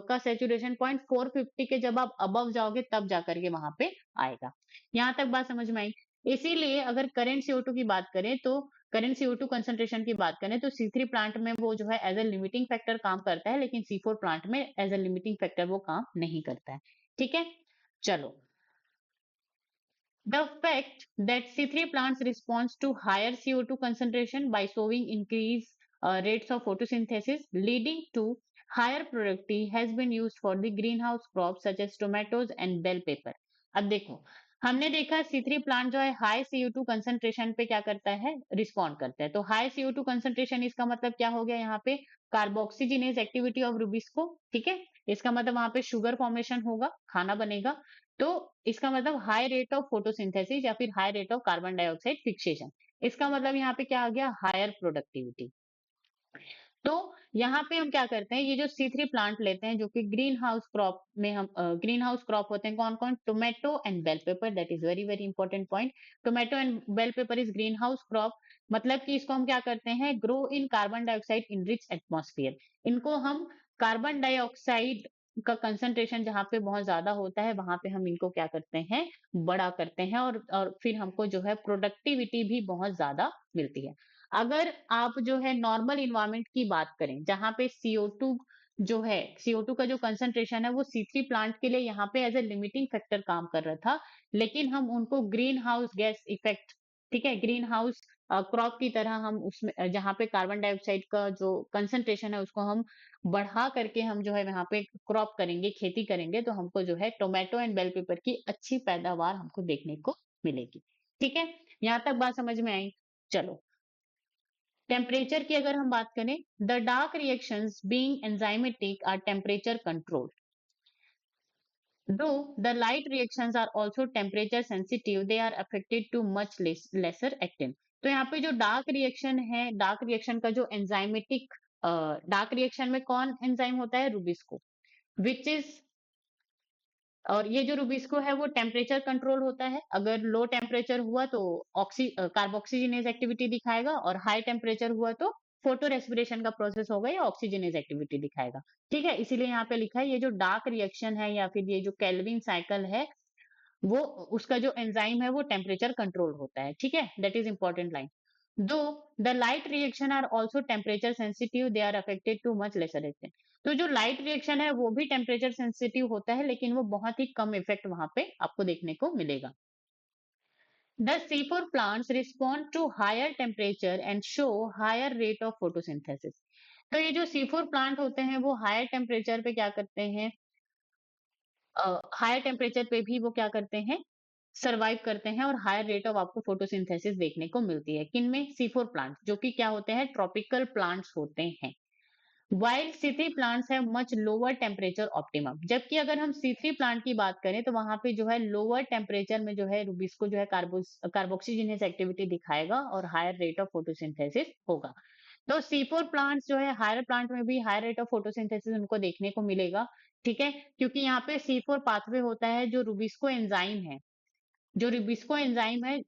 का सैचुरेशन पॉइंट 450 के जब आप अबव जाओगे तब जाकर के वहां पे आएगा। यहाँ तक बात समझ में आई? इसीलिए अगर करेंट CO2 की बात करें तो करेंट CO2 कंसंट्रेशन की बात करें तो C3 प्लांट में वो जो है एज ए लिमिटिंग फैक्टर काम करता है, लेकिन C4 प्लांट में एज ए लिमिटिंग फैक्टर वो काम नहीं करता है। ठीक है, चलो। The fact that C3 plants responds to higher CO2 concentration by showing increased rates of photosynthesis, leading to higher productivity, has been used for the greenhouse crops such as tomatoes and bell pepper. अब देखो, हमने देखा C3 plant जो है high CO2 concentration पे क्या करता है, रिस्पॉन्ड करता है। तो हाई CO2 कंसंट्रेशन इसका मतलब क्या हो गया यहाँ पे, कार्बोक्सीजिनेज एक्टिविटी ऑफ रूबिस्को। ठीक है, इसका मतलब वहां पे शुगर फॉर्मेशन होगा, खाना बनेगा। तो इसका मतलब हाई रेट ऑफ फोटोसिंथेसिस या फिर high rate of carbon dioxide fixation. इसका मतलब यहाँ पे क्या आ गया, हायर प्रोडक्टिविटी। तो यहाँ पे हम क्या करते हैं, ये जो C3 प्लांट लेते हैं जो कि ग्रीन हाउस क्रॉप में हम ग्रीन हाउस क्रॉप होते हैं कौन कौन, tomato and bell pepper. That is very very important point. Tomato and bell pepper is greenhouse crop. मतलब कि इसको हम क्या करते हैं, grow in carbon dioxide in rich atmosphere. इनको हम कार्बन डाइऑक्साइड का कंसंट्रेशन जहाँ पे बहुत ज्यादा होता है वहां पे हम इनको क्या करते हैं, बड़ा करते हैं, और फिर हमको जो है प्रोडक्टिविटी भी बहुत ज्यादा मिलती है। अगर आप जो है नॉर्मल इन्वायरमेंट की बात करें जहां पे CO2 जो है, CO2 का जो कंसंट्रेशन है वो C3 प्लांट के लिए यहाँ पे एज ए लिमिटिंग फैक्टर काम कर रहा था, लेकिन हम उनको ग्रीन हाउस गैस इफेक्ट, ठीक है, ग्रीन हाउस क्रॉप की तरह हम उसमें जहाँ पे कार्बन डाइऑक्साइड का जो कंसंट्रेशन है उसको हम बढ़ा करके हम जो है वहां पे क्रॉप करेंगे, खेती करेंगे, तो हमको जो है टोमेटो एंड बेल पेपर की अच्छी पैदावार हमको देखने को मिलेगी। ठीक है, यहाँ तक बात समझ में आई? चलो, टेम्परेचर की अगर हम बात करें, the dark reactions being enzymatic are temperature control, though the light reactions are also temperature sensitive, they are affected to much lesser extent। तो यहाँ पे जो डार्क रिएक्शन है, डार्क रिएक्शन का जो एंजाइमेटिक, डार्क रिएक्शन में कौन एंजाइम होता है, रूबिस्को, विच इज, और ये जो रूबिस्को है वो टेम्परेचर कंट्रोल होता है। अगर लो टेम्परेचर हुआ तो कार्बोक्सीजिनेज एक्टिविटी दिखाएगा, और हाई टेम्परेचर हुआ तो फोटो रेस्पिरेशन का प्रोसेस होगा या ऑक्सीजनेज एक्टिविटी दिखाएगा। ठीक है, इसीलिए यहाँ पे लिखा है ये जो डार्क रिएक्शन है या फिर ये जो केल्विन साइकिल है, वो उसका जो एंजाइम है वो टेम्परेचर कंट्रोल होता है। ठीक है, that is important line. Though the light reaction are also temperature sensitive, they are affected to much lesser extent. तो जो लाइट रिएक्शन है वो भी टेम्परेचर सेंसिटिव होता है, लेकिन वो बहुत ही कम इफेक्ट वहां पे आपको देखने को मिलेगा। The C4 plants respond to higher temperature and show higher rate of photosynthesis। तो ये जो C4 प्लांट होते हैं वो हायर टेम्परेचर पे क्या करते हैं, हायर टेम्परेचर पे भी वो क्या करते हैं, सरवाइव करते हैं, और हायर रेट ऑफ आपको फोटोसिंथेसिस देखने को मिलती है। किनमें, C4 प्लांट, जो कि क्या होते हैं, ट्रॉपिकल प्लांट्स होते हैं। वाइल C3 प्लांट्स है मच लोअर टेम्परेचर ऑप्टिमम। जबकि अगर हम C3 प्लांट की बात करें तो वहां पे जो है लोअर टेम्परेचर में जो है रूबिस्को जो है कार्बोक्सीजिनेस एक्टिविटी दिखाएगा और हायर रेट ऑफ फोटोसिंथेसिस होगा। तो C4 प्लांट्स जो है हायर प्लांट में भी हायर रेट ऑफ फोटोसिंथेसिस उनको देखने को मिलेगा। ठीक है, क्योंकि यहाँ पे C4 पाथवे होता है जो रूबिस्को एंजाइम है, जो रिबिस्को एंजाइम है,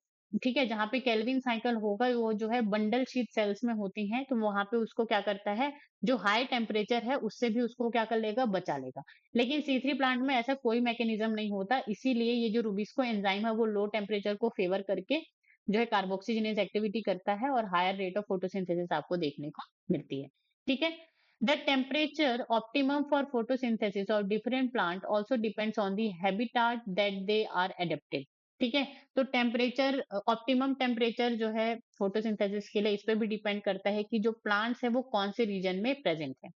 ठीक है, जहाँ पे केल्विन साइकिल होगा वो जो है बंडल शीट सेल्स में होती हैं, तो वहां पे उसको क्या करता है, जो हाई टेम्परेचर है उससे भी उसको क्या कर लेगा, बचा लेगा। लेकिन C3 प्लांट में ऐसा कोई मैकेनिज्म नहीं होता, इसीलिए ये जो रूबिस्को एंजाइम है वो लो टेम्परेचर को फेवर करके जो है कार्बोक्सीजिनेज एक्टिविटी करता है और हायर रेट ऑफ फोटोसिंथेसिस आपको देखने को मिलती है। ठीक है, the temperature optimum for photosynthesis of different plant also depends on the habitat that they are adapted। ठीक है। तो टेम्परेचर, ऑप्टिमम टेम्परेचर जो है फोटोसिंथेसिस के लिए, इस पे भी डिपेंड करता है कि जो प्लांट्स है वो कौन से रीजन में प्रेजेंट है।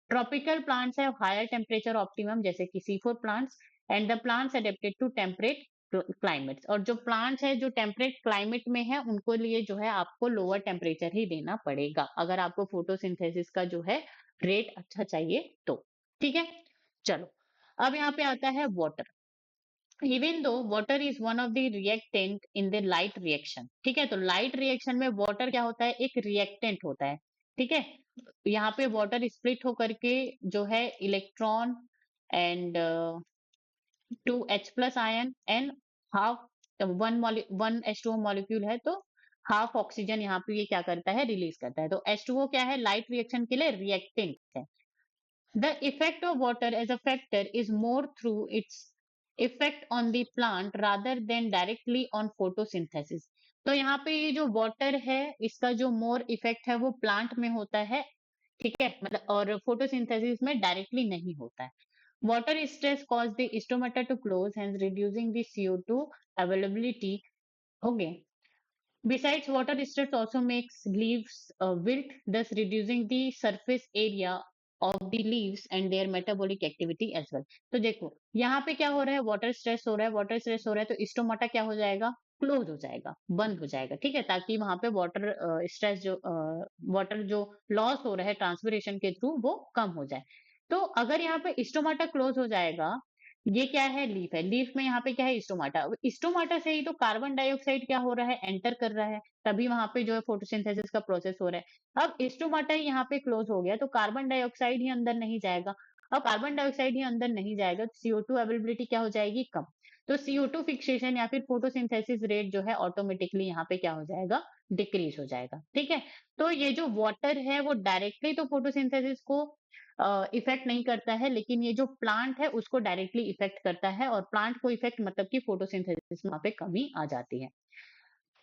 ट्रॉपिकल प्लांट्स है हायर टेम्परेचर ऑप्टिमम, जैसे कि C4 plants, and the plants adapted to temperate climates. और जो प्लांट्स है जो टेम्परेट क्लाइमेट में है उनको लिए जो है आपको लोअर टेम्परेचर ही देना पड़ेगा, अगर आपको फोटोसिंथेसिस का जो है रेट अच्छा चाहिए तो। ठीक है। चलो, अब यहाँ पे आता है water. Even though water is one of the reactant in the light reaction. ठीक है। तो लाइट रिएक्शन में वाटर क्या होता है, एक रिएक्टेंट होता है। ठीक है। यहाँ पे वाटर स्प्लिट होकर के जो है electron and 2H+ ion and half one H2O molecule है, तो हाफ ऑक्सीजन यहाँ पे ये क्या करता है, रिलीज करता है। तो H2O क्या है, लाइट रिएक्शन के लिए रिएक्टेंट है। The effect of water as a factor is more through its effect on the plant rather than directly on photosynthesis. तो यहाँ पे ये जो वाटर है इसका जो मोर इफेक्ट है वो प्लांट में होता है। ठीक है, मतलब और फोटोसिंथेसिस में डायरेक्टली नहीं होता है। Water stress cause the stomata to close, hence reducing the CO2 availability. Okay. Besides, water stress also makes leaves wilt, thus reducing the surface area of the leaves and their metabolic activity as well. तो देखो यहाँ पे क्या हो रहा है, water stress हो रहा है, वाटर स्ट्रेस हो रहा है तो स्टोमाटा क्या हो जाएगा, क्लोज हो जाएगा, बंद हो जाएगा। ठीक है, ताकि वहां पे वाटर स्ट्रेस जो वाटर जो लॉस हो रहा है ट्रांसपिरेशन के थ्रू वो कम हो जाए। तो अगर यहाँ पे स्टोमाटा क्लोज हो जाएगा, ये क्या है, लीफ है, लीफ में यहाँ पे क्या है, स्टोमाटा। स्टोमाटा से ही तो कार्बन डाइऑक्साइड क्या हो रहा है, एंटर कर रहा है, तभी वहां पे जो है फोटोसिंथेसिस का प्रोसेस हो रहा है। अब स्टोमाटा ही यहाँ पे क्लोज हो गया तो कार्बन डाइऑक्साइड ही अंदर नहीं जाएगा। अब कार्बन डाइऑक्साइड ही अंदर नहीं जाएगा तो CO2 अवेलेबिलिटी क्या हो जाएगी, कम। तो CO2 फिक्सेशन या फिर फोटोसिंथेसिस रेट जो है ऑटोमेटिकली यहाँ पे क्या हो जाएगा, डिक्रीज हो जाएगा। ठीक है। तो ये जो वाटर है वो डायरेक्टली तो फोटोसिंथेसिस को इफेक्ट नहीं करता है, लेकिन ये जो प्लांट है उसको डायरेक्टली इफेक्ट करता है, और प्लांट को इफेक्ट मतलब कि फोटोसिंथेसिस में वहां पे कमी आ जाती है।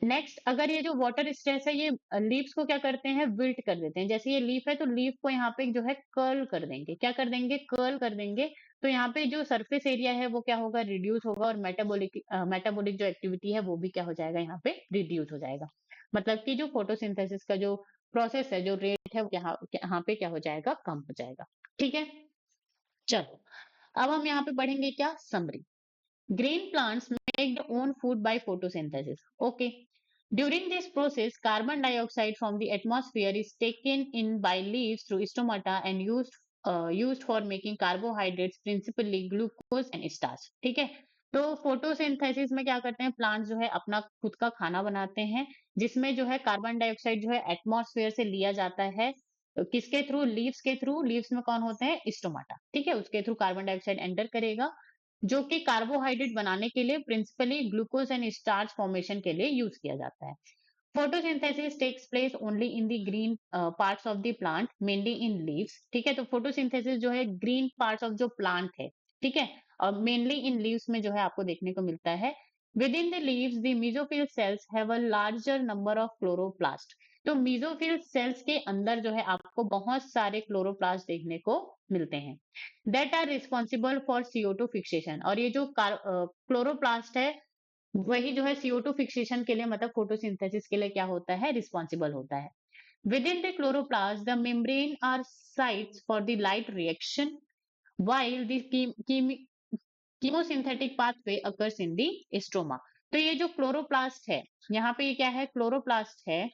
नेक्स्ट, अगर ये जो वाटर स्ट्रेस है ये लीव्स को क्या करते हैं, विल्ट कर देते हैं। जैसे ये लीफ है तो लीफ को यहाँ पे जो है कर्ल कर देंगे, क्या कर देंगे, कर्ल कर देंगे। तो यहाँ पे जो सरफेस एरिया है वो क्या होगा, रिड्यूस होगा, और मेटाबॉलिक जो एक्टिविटी है वो भी क्या हो जाएगा, यहाँ पे रिड्यूस हो जाएगा। मतलब कि जो फोटोसिंथेसिस का जो प्रोसेस है, जो रेट है वो यहाँ पे क्या हो जाएगा, कम हो जाएगा। ठीक है। चलो, अब हम यहाँ पे पढ़ेंगे क्या, summary. Green plants make their own food by photosynthesis. Okay. During this process, carbon dioxide from the atmosphere is taken in by leaves through stomata and used for making carbohydrates, principally glucose and starch. ठीक है। तो photosynthesis में क्या करते हैं, plants जो है अपना खुद का खाना बनाते हैं, जिसमें जो है कार्बन डाइऑक्साइड जो है एटमॉस्फेयर से लिया जाता है। किसके थ्रू, लीव्स के थ्रू। लीव्स में कौन होते हैं, स्टोमाटा। ठीक है, उसके थ्रू कार्बन डाइऑक्साइड एंटर करेगा, जो कि कार्बोहाइड्रेट बनाने के लिए principally glucose and starch formation के लिए यूज किया जाता है। Photosynthesis takes place only in the green parts of the plant, mainly in leaves. ठीक है, तो फोटोसिंथेसिस जो है ग्रीन पार्ट्स ऑफ जो प्लांट है, ठीक है, और मेनली इन लीव्स में जो है आपको देखने को मिलता है। Within the leaves the mesophyll cells have a larger number of chloroplast. तो मेसोफिल सेल्स के अंदर जो है आपको बहुत सारे क्लोरोप्लास्ट देखने को मिलते हैं, that are responsible for CO2 fixation. और ये जो क्लोरोप्लास्ट है वही जो है CO2 फिक्सेशन के लिए, मतलब फोटोसिंथेसिस के लिए क्या होता है, रिस्पॉन्सिबल होता है। Within the chloroplast the membrane are sites for the light reaction, while the chemosynthetic pathway occurs in the stroma। तो ये जो क्लोरोप्लास्ट है, यहाँ पे ये क्या है, क्लोरोप्लास्ट है,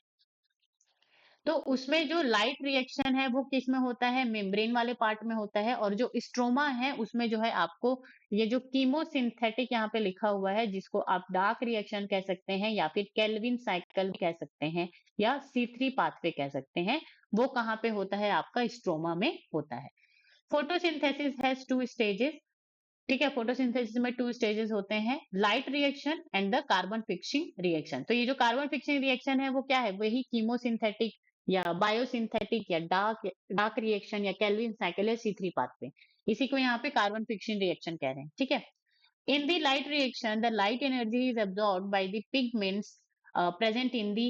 तो उसमें जो लाइट रिएक्शन है वो किस में होता है, मेम्ब्रेन वाले पार्ट में होता है, और जो स्ट्रोमा है उसमें जो है आपको ये जो कीमोसिंथेटिक यहाँ पे लिखा हुआ है, जिसको आप डार्क रिएक्शन कह सकते हैं या फिर केल्विन साइकिल कह सकते हैं या C3 पाथवे कह सकते हैं, वो कहाँ पे होता है, आपका स्ट्रोमा में होता है। Photosynthesis has 2 stages. ठीक है, फोटोसिंथेसिस में 2 स्टेजेस होते हैं, light reaction and the carbon fixing reaction. तो ये जो कार्बन फिक्सिंग रिएक्शन है वो क्या है, वही कीमोसिंथेटिक या बायोसिंथेटिक या डार्क डार्क रिएक्शन या केल्विन साइकिल या C3 पाथवे, इसी को यहाँ पे कार्बन फिक्सिंग रिएक्शन कह रहे हैं। ठीक है। In the light reaction, the light energy is absorbed by the pigments present in the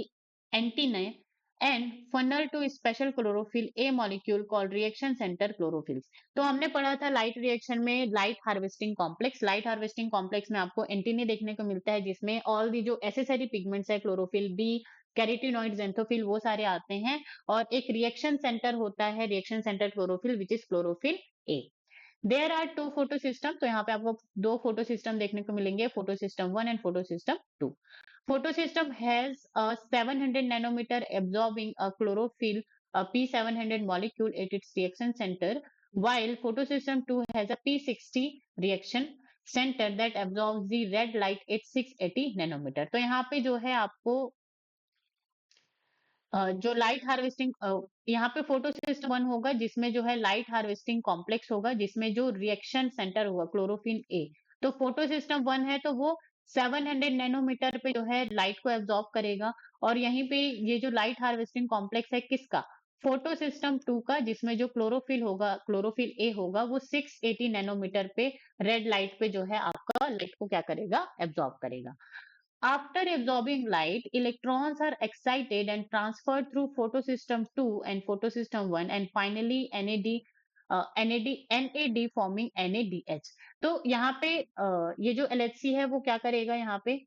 antennae and funnel to special chlorophyll A molecule called reaction center chlorophylls. तो हमने पढ़ा था लाइट रिएक्शन में light harvesting complex. Light harvesting complex में आपको antennae देखने को मिलता है, जिसमें ऑल दी जो एसेसरी पिगमेंट्स है, क्लोरोफिल बी, कैरोटीनॉइड, ज़ैंथोफिल, वो सारे आते हैं। और एक रिएक्शन सेंटर होता है, reaction centre chlorophyll, which is chlorophyll A. There are two photosystem, तो यहाँ पे आपको दो फोटो सिस्टम देखने को मिलेंगे, photo system 1 and photo system 2। Photo system has a 700 nanometer absorbing a chlorophyll P700 molecule at its reaction center, while photosystem 2 has a P60 reaction center that absorbs the red light at 680 nanometer। तो यहाँ पे जो है आपको जो light harvesting, यहाँ पे photo system 1 होगा जिसमें जो है लाइट हार्वेस्टिंग कॉम्प्लेक्स होगा, जिसमें जो रिएक्शन सेंटर होगा क्लोरोफिल ए। तो फोटो सिस्टम 1 है तो वो 700 नैनोमीटर पे जो है लाइट को एब्जॉर्ब करेगा। और यहीं पे ये जो लाइट हार्वेस्टिंग कॉम्प्लेक्स है किसका, फोटो सिस्टम 2 का, जिसमें जो क्लोरोफिल होगा, क्लोरोफिल ए होगा, वो 680 नैनोमीटर पे रेड लाइट पे जो है आपका लाइट को क्या करेगा, एब्जॉर्ब करेगा। After absorbing light, electrons are excited and transferred through photosystem 2 and photosystem 1 and finally NAD forming NADH। तो यहाँ पे ये जो LHC है वो क्या करेगा, यहाँ पे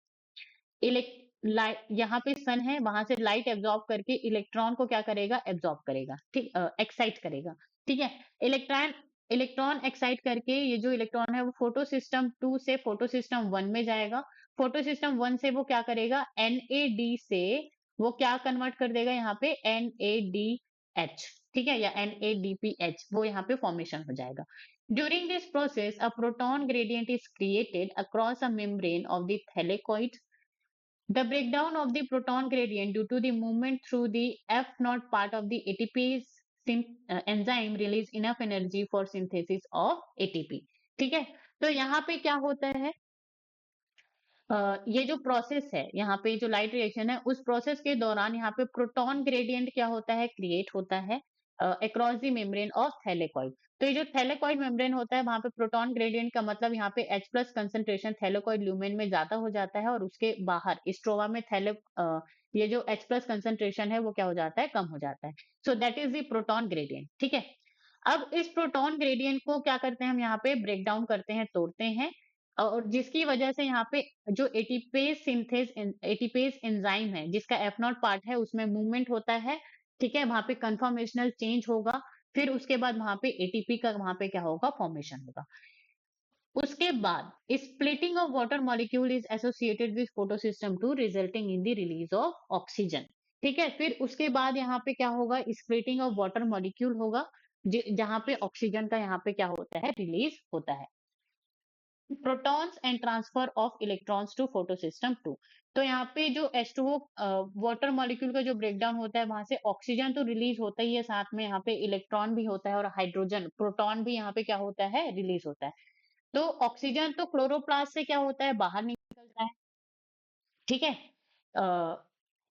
लाइट, यहाँ पे सन है, वहां से लाइट एब्जॉर्ब करके इलेक्ट्रॉन को क्या करेगा, एब्जॉर्ब करेगा, ठीक, एक्साइट करेगा। ठीक है, इलेक्ट्रॉन इलेक्ट्रॉन एक्साइट करके ये जो इलेक्ट्रॉन है वो फोटो सिस्टम 2 से फोटो सिस्टम 1 में जाएगा। फोटो सिस्टम 1 से वो क्या करेगा, NAD से वो क्या कन्वर्ट कर देगा, यहाँ पे NADH, ठीक है, या NADPH, वो यहाँ पे फॉर्मेशन हो जाएगा। During this process a proton gradient is created across a membrane of the thylakoid. The breakdown of the proton gradient due to the movement through the F naught part of the ATPase enzyme release enough energy for synthesis of ATP। ठीक है, तो यहाँ पे क्या होता है, ये जो प्रोसेस है, यहाँ पे जो लाइट रिएक्शन है, उस प्रोसेस के दौरान यहाँ पे प्रोटॉन ग्रेडियंट क्या होता है, क्रिएट होता है across the membrane of thylakoid. तो ये जो थैलेकॉइड मेम्ब्रेन होता है, वहां पे प्रोटॉन ग्रेडियंट का मतलब यहाँ पे H plus concentration thylakoid lumen में ज्यादा हो जाता है, और उसके बाहर स्ट्रोवा में ये जो H प्लस कंसेंट्रेशन है वो क्या हो जाता है, कम हो जाता है। So that is the proton gradient. ठीक है, अब इस प्रोटॉन ग्रेडियंट को क्या करते हैं हम, यहाँ पे ब्रेक डाउन करते हैं, तोड़ते हैं, और जिसकी वजह से यहाँ पे जो एटीपेज एंजाइम है, जिसका एफ नॉट पार्ट है, उसमें मूवमेंट होता है। ठीक है, वहां पे कन्फॉर्मेशनल चेंज होगा, फिर उसके बाद वहां पे एटीपी का वहां पे क्या होगा, फॉर्मेशन होगा। उसके बाद splitting of water molecule is associated with photosystem 2 resulting in the release of oxygen. ठीक है, फिर उसके बाद यहाँ पे क्या होगा, स्प्लिटिंग ऑफ वाटर मॉलिक्यूल होगा, जहां पे ऑक्सीजन का यहाँ पे क्या होता है, रिलीज होता है। Protons and transfer of electrons to photosystem 2। तो यहाँ पे जो H2O वाटर मॉलिक्यूल का जो ब्रेकडाउन होता है, वहां से ऑक्सीजन तो रिलीज होता ही है, साथ में यहाँ पे इलेक्ट्रॉन भी होता है, और हाइड्रोजन प्रोटॉन भी यहाँ पे क्या होता है, रिलीज होता है। तो ऑक्सीजन तो क्लोरोप्लास्ट से क्या होता है, बाहर निकलता है। ठीक है,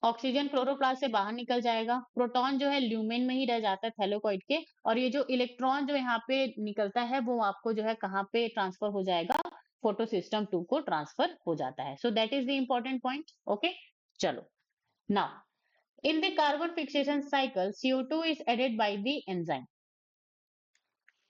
ऑक्सीजन क्लोरोप्लास्ट से बाहर निकल जाएगा, प्रोटॉन जो है ल्यूमेन में ही रह जाता है थैलेकॉइड के, और ये जो इलेक्ट्रॉन जो यहाँ पे निकलता है वो आपको जो है कहाँ पे ट्रांसफर हो जाएगा, फोटो सिस्टम 2 को ट्रांसफर हो जाता है। So that is the important point. Okay, चलो, now in the carbon fixation cycle CO2 is added by the enzyme.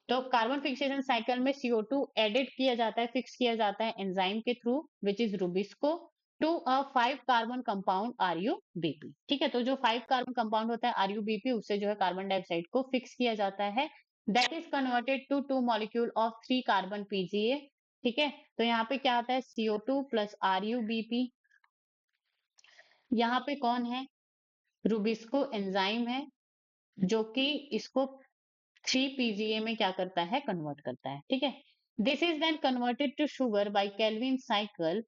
तो कार्बन फिक्सेशन साइकिल में CO2 एडेड किया जाता है, फिक्स किया जाता है एंजाइम के through, which is rubisco, to a 5 carbon compound RuBp। ठीक है, तो जो 5 कार्बन कंपाउंड होता है RuBp, उससे जो है कार्बन डाइऑक्साइड को फिक्स किया जाता है। That is converted to 2 molecule of 3 carbon PGA। ठीक है, तो यहाँ पे क्या आता है, CO2 प्लस RuBp। यहाँ पे कौन है, रुबिस्को एंजाइम है, जो कि इसको 3 PGA में क्या करता है, कन्वर्ट करता है। ठीक है, this is then converted to sugar by Calvin cycle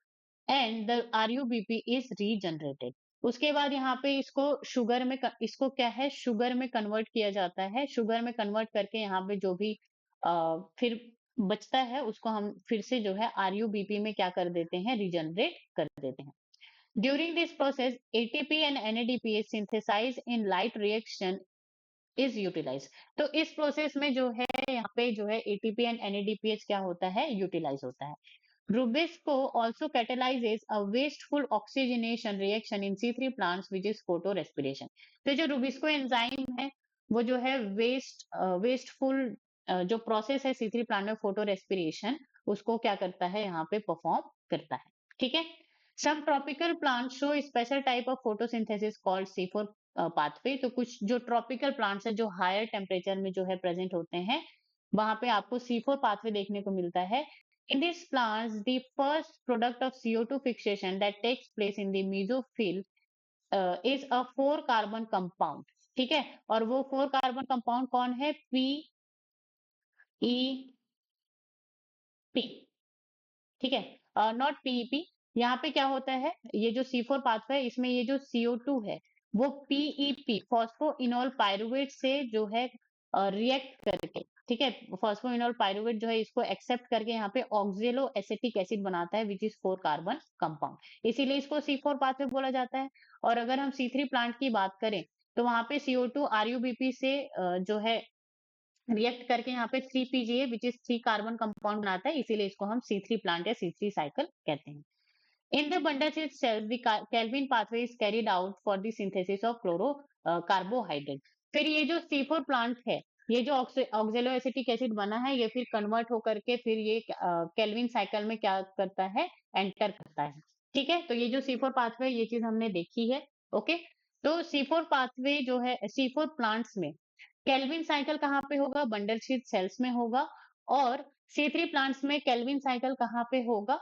and the RuBp is regenerated. उसके बाद यहाँ पे इसको शुगर में इसको क्या है, शुगर में कन्वर्ट किया जाता है। शुगर में कन्वर्ट करके यहाँ पे जो भी फिर बचता है, उसको हम फिर से जो है RuBp में क्या कर देते हैं, रीजनरेट कर देते हैं। During this process ATP and NADPH synthesise in light reaction is utilise. तो इस प्रोसेस में जो है यहाँ पे जो है ATP एंड NADPH क्या होता है, यूटिलाइज होता है। Rubisco also catalyzes a wasteful oxygenation reaction in C3 plants which is photorespiration. तो जो Rubisco एंजाइम है वो जो है वेस्टफुल जो प्रोसेस है C3 प्लांट में फोटो रेस्पिरेशन उसको क्या करता है यहाँ पे परफॉर्म करता है. ठीक है. Some tropical plants show a special type of photosynthesis called C4 pathway. तो कुछ जो ट्रॉपिकल प्लांट्स है जो हायर टेम्परेचर में जो है प्रेजेंट होते हैं वहां पे आपको C4 पाथवे देखने को मिलता है. In these plants, the first product of CO2 fixation that takes place in the mesophyll is a 4 carbon compound. ठीक है. और वो 4 कार्बन कंपाउंड कौन है? PEP. ठीक है. Not PEP. यहाँ पे क्या होता है ये जो C4 पाथवे है इसमें ये जो CO2 है वो पीईपी फॉस्फोइनोल पायरुवेट से जो है रिएक्ट करके. ठीक है. फॉस्फोइनोल पायरुवेट जो है इसको एक्सेप्ट करके यहाँ पे ऑक्जेलो एसिटिक एसिड बनाता है विच इज 4 कार्बन कंपाउंड. इसीलिए इसको C4 पाथवे बोला जाता है. और अगर हम C3 प्लांट की बात करें तो वहां पे CO2 आरयूबीपी से जो है रिएक्ट करके यहाँ पे 3 PGA which is 3 carbon compound बनाता है. इसीलिए इसको हम C3 प्लांट या C3 साइकिल कहते हैं. In the bundle itself, the Calvin pathway is carried out for the synthesis of chloro carbohydrate. फिर ये जो C4 प्लांट है ये जो ऑक्जेलो एसिटिक एसिड बना है ये फिर कन्वर्ट होकर के फिर ये केल्विन साइकिल में क्या करता है? एंटर करता है. ठीक है. तो ये जो C4 पाथवे ये चीज हमने देखी है. ओके. तो C4 पाथवे जो है C4 प्लांट्स में केल्विन साइकिल कहाँ पे होगा? बंडल शीट सेल्स में होगा. और C3 प्लांट्स में केल्विन साइकिल कहाँ पे होगा?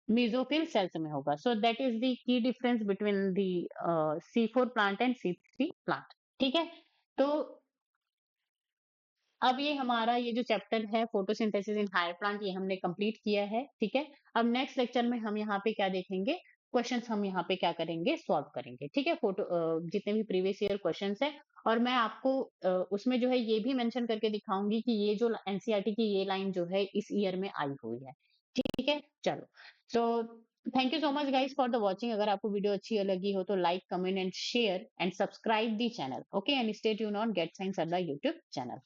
मेसोफिल सेल्स में होगा. सो that is the key difference between the C4 plant and C3 plant. ठीक है. तो अब ये हमारा ये जो चैप्टर है फोटोसिंथेसिस इन हायर प्लांट ये हमने कंप्लीट किया है. ठीक है. अब नेक्स्ट लेक्चर में हम यहाँ पे क्या देखेंगे? क्वेश्चंस हम यहाँ पे क्या करेंगे? सॉल्व करेंगे. ठीक है. जितने भी प्रीवियस ईयर क्वेश्चंस है और मैं आपको उसमें जो है ये भी मेंशन करके दिखाऊंगी कि ये जो एनसीईआरटी की ये लाइन जो है इस ईयर में आई हुई है. ठीक है. चलो. So thank you so much guys for the watching. अगर आपको वीडियो अच्छी लगी हो तो like comment and share and subscribe the channel. Okay. And stay tuned on get science at the YouTube channel.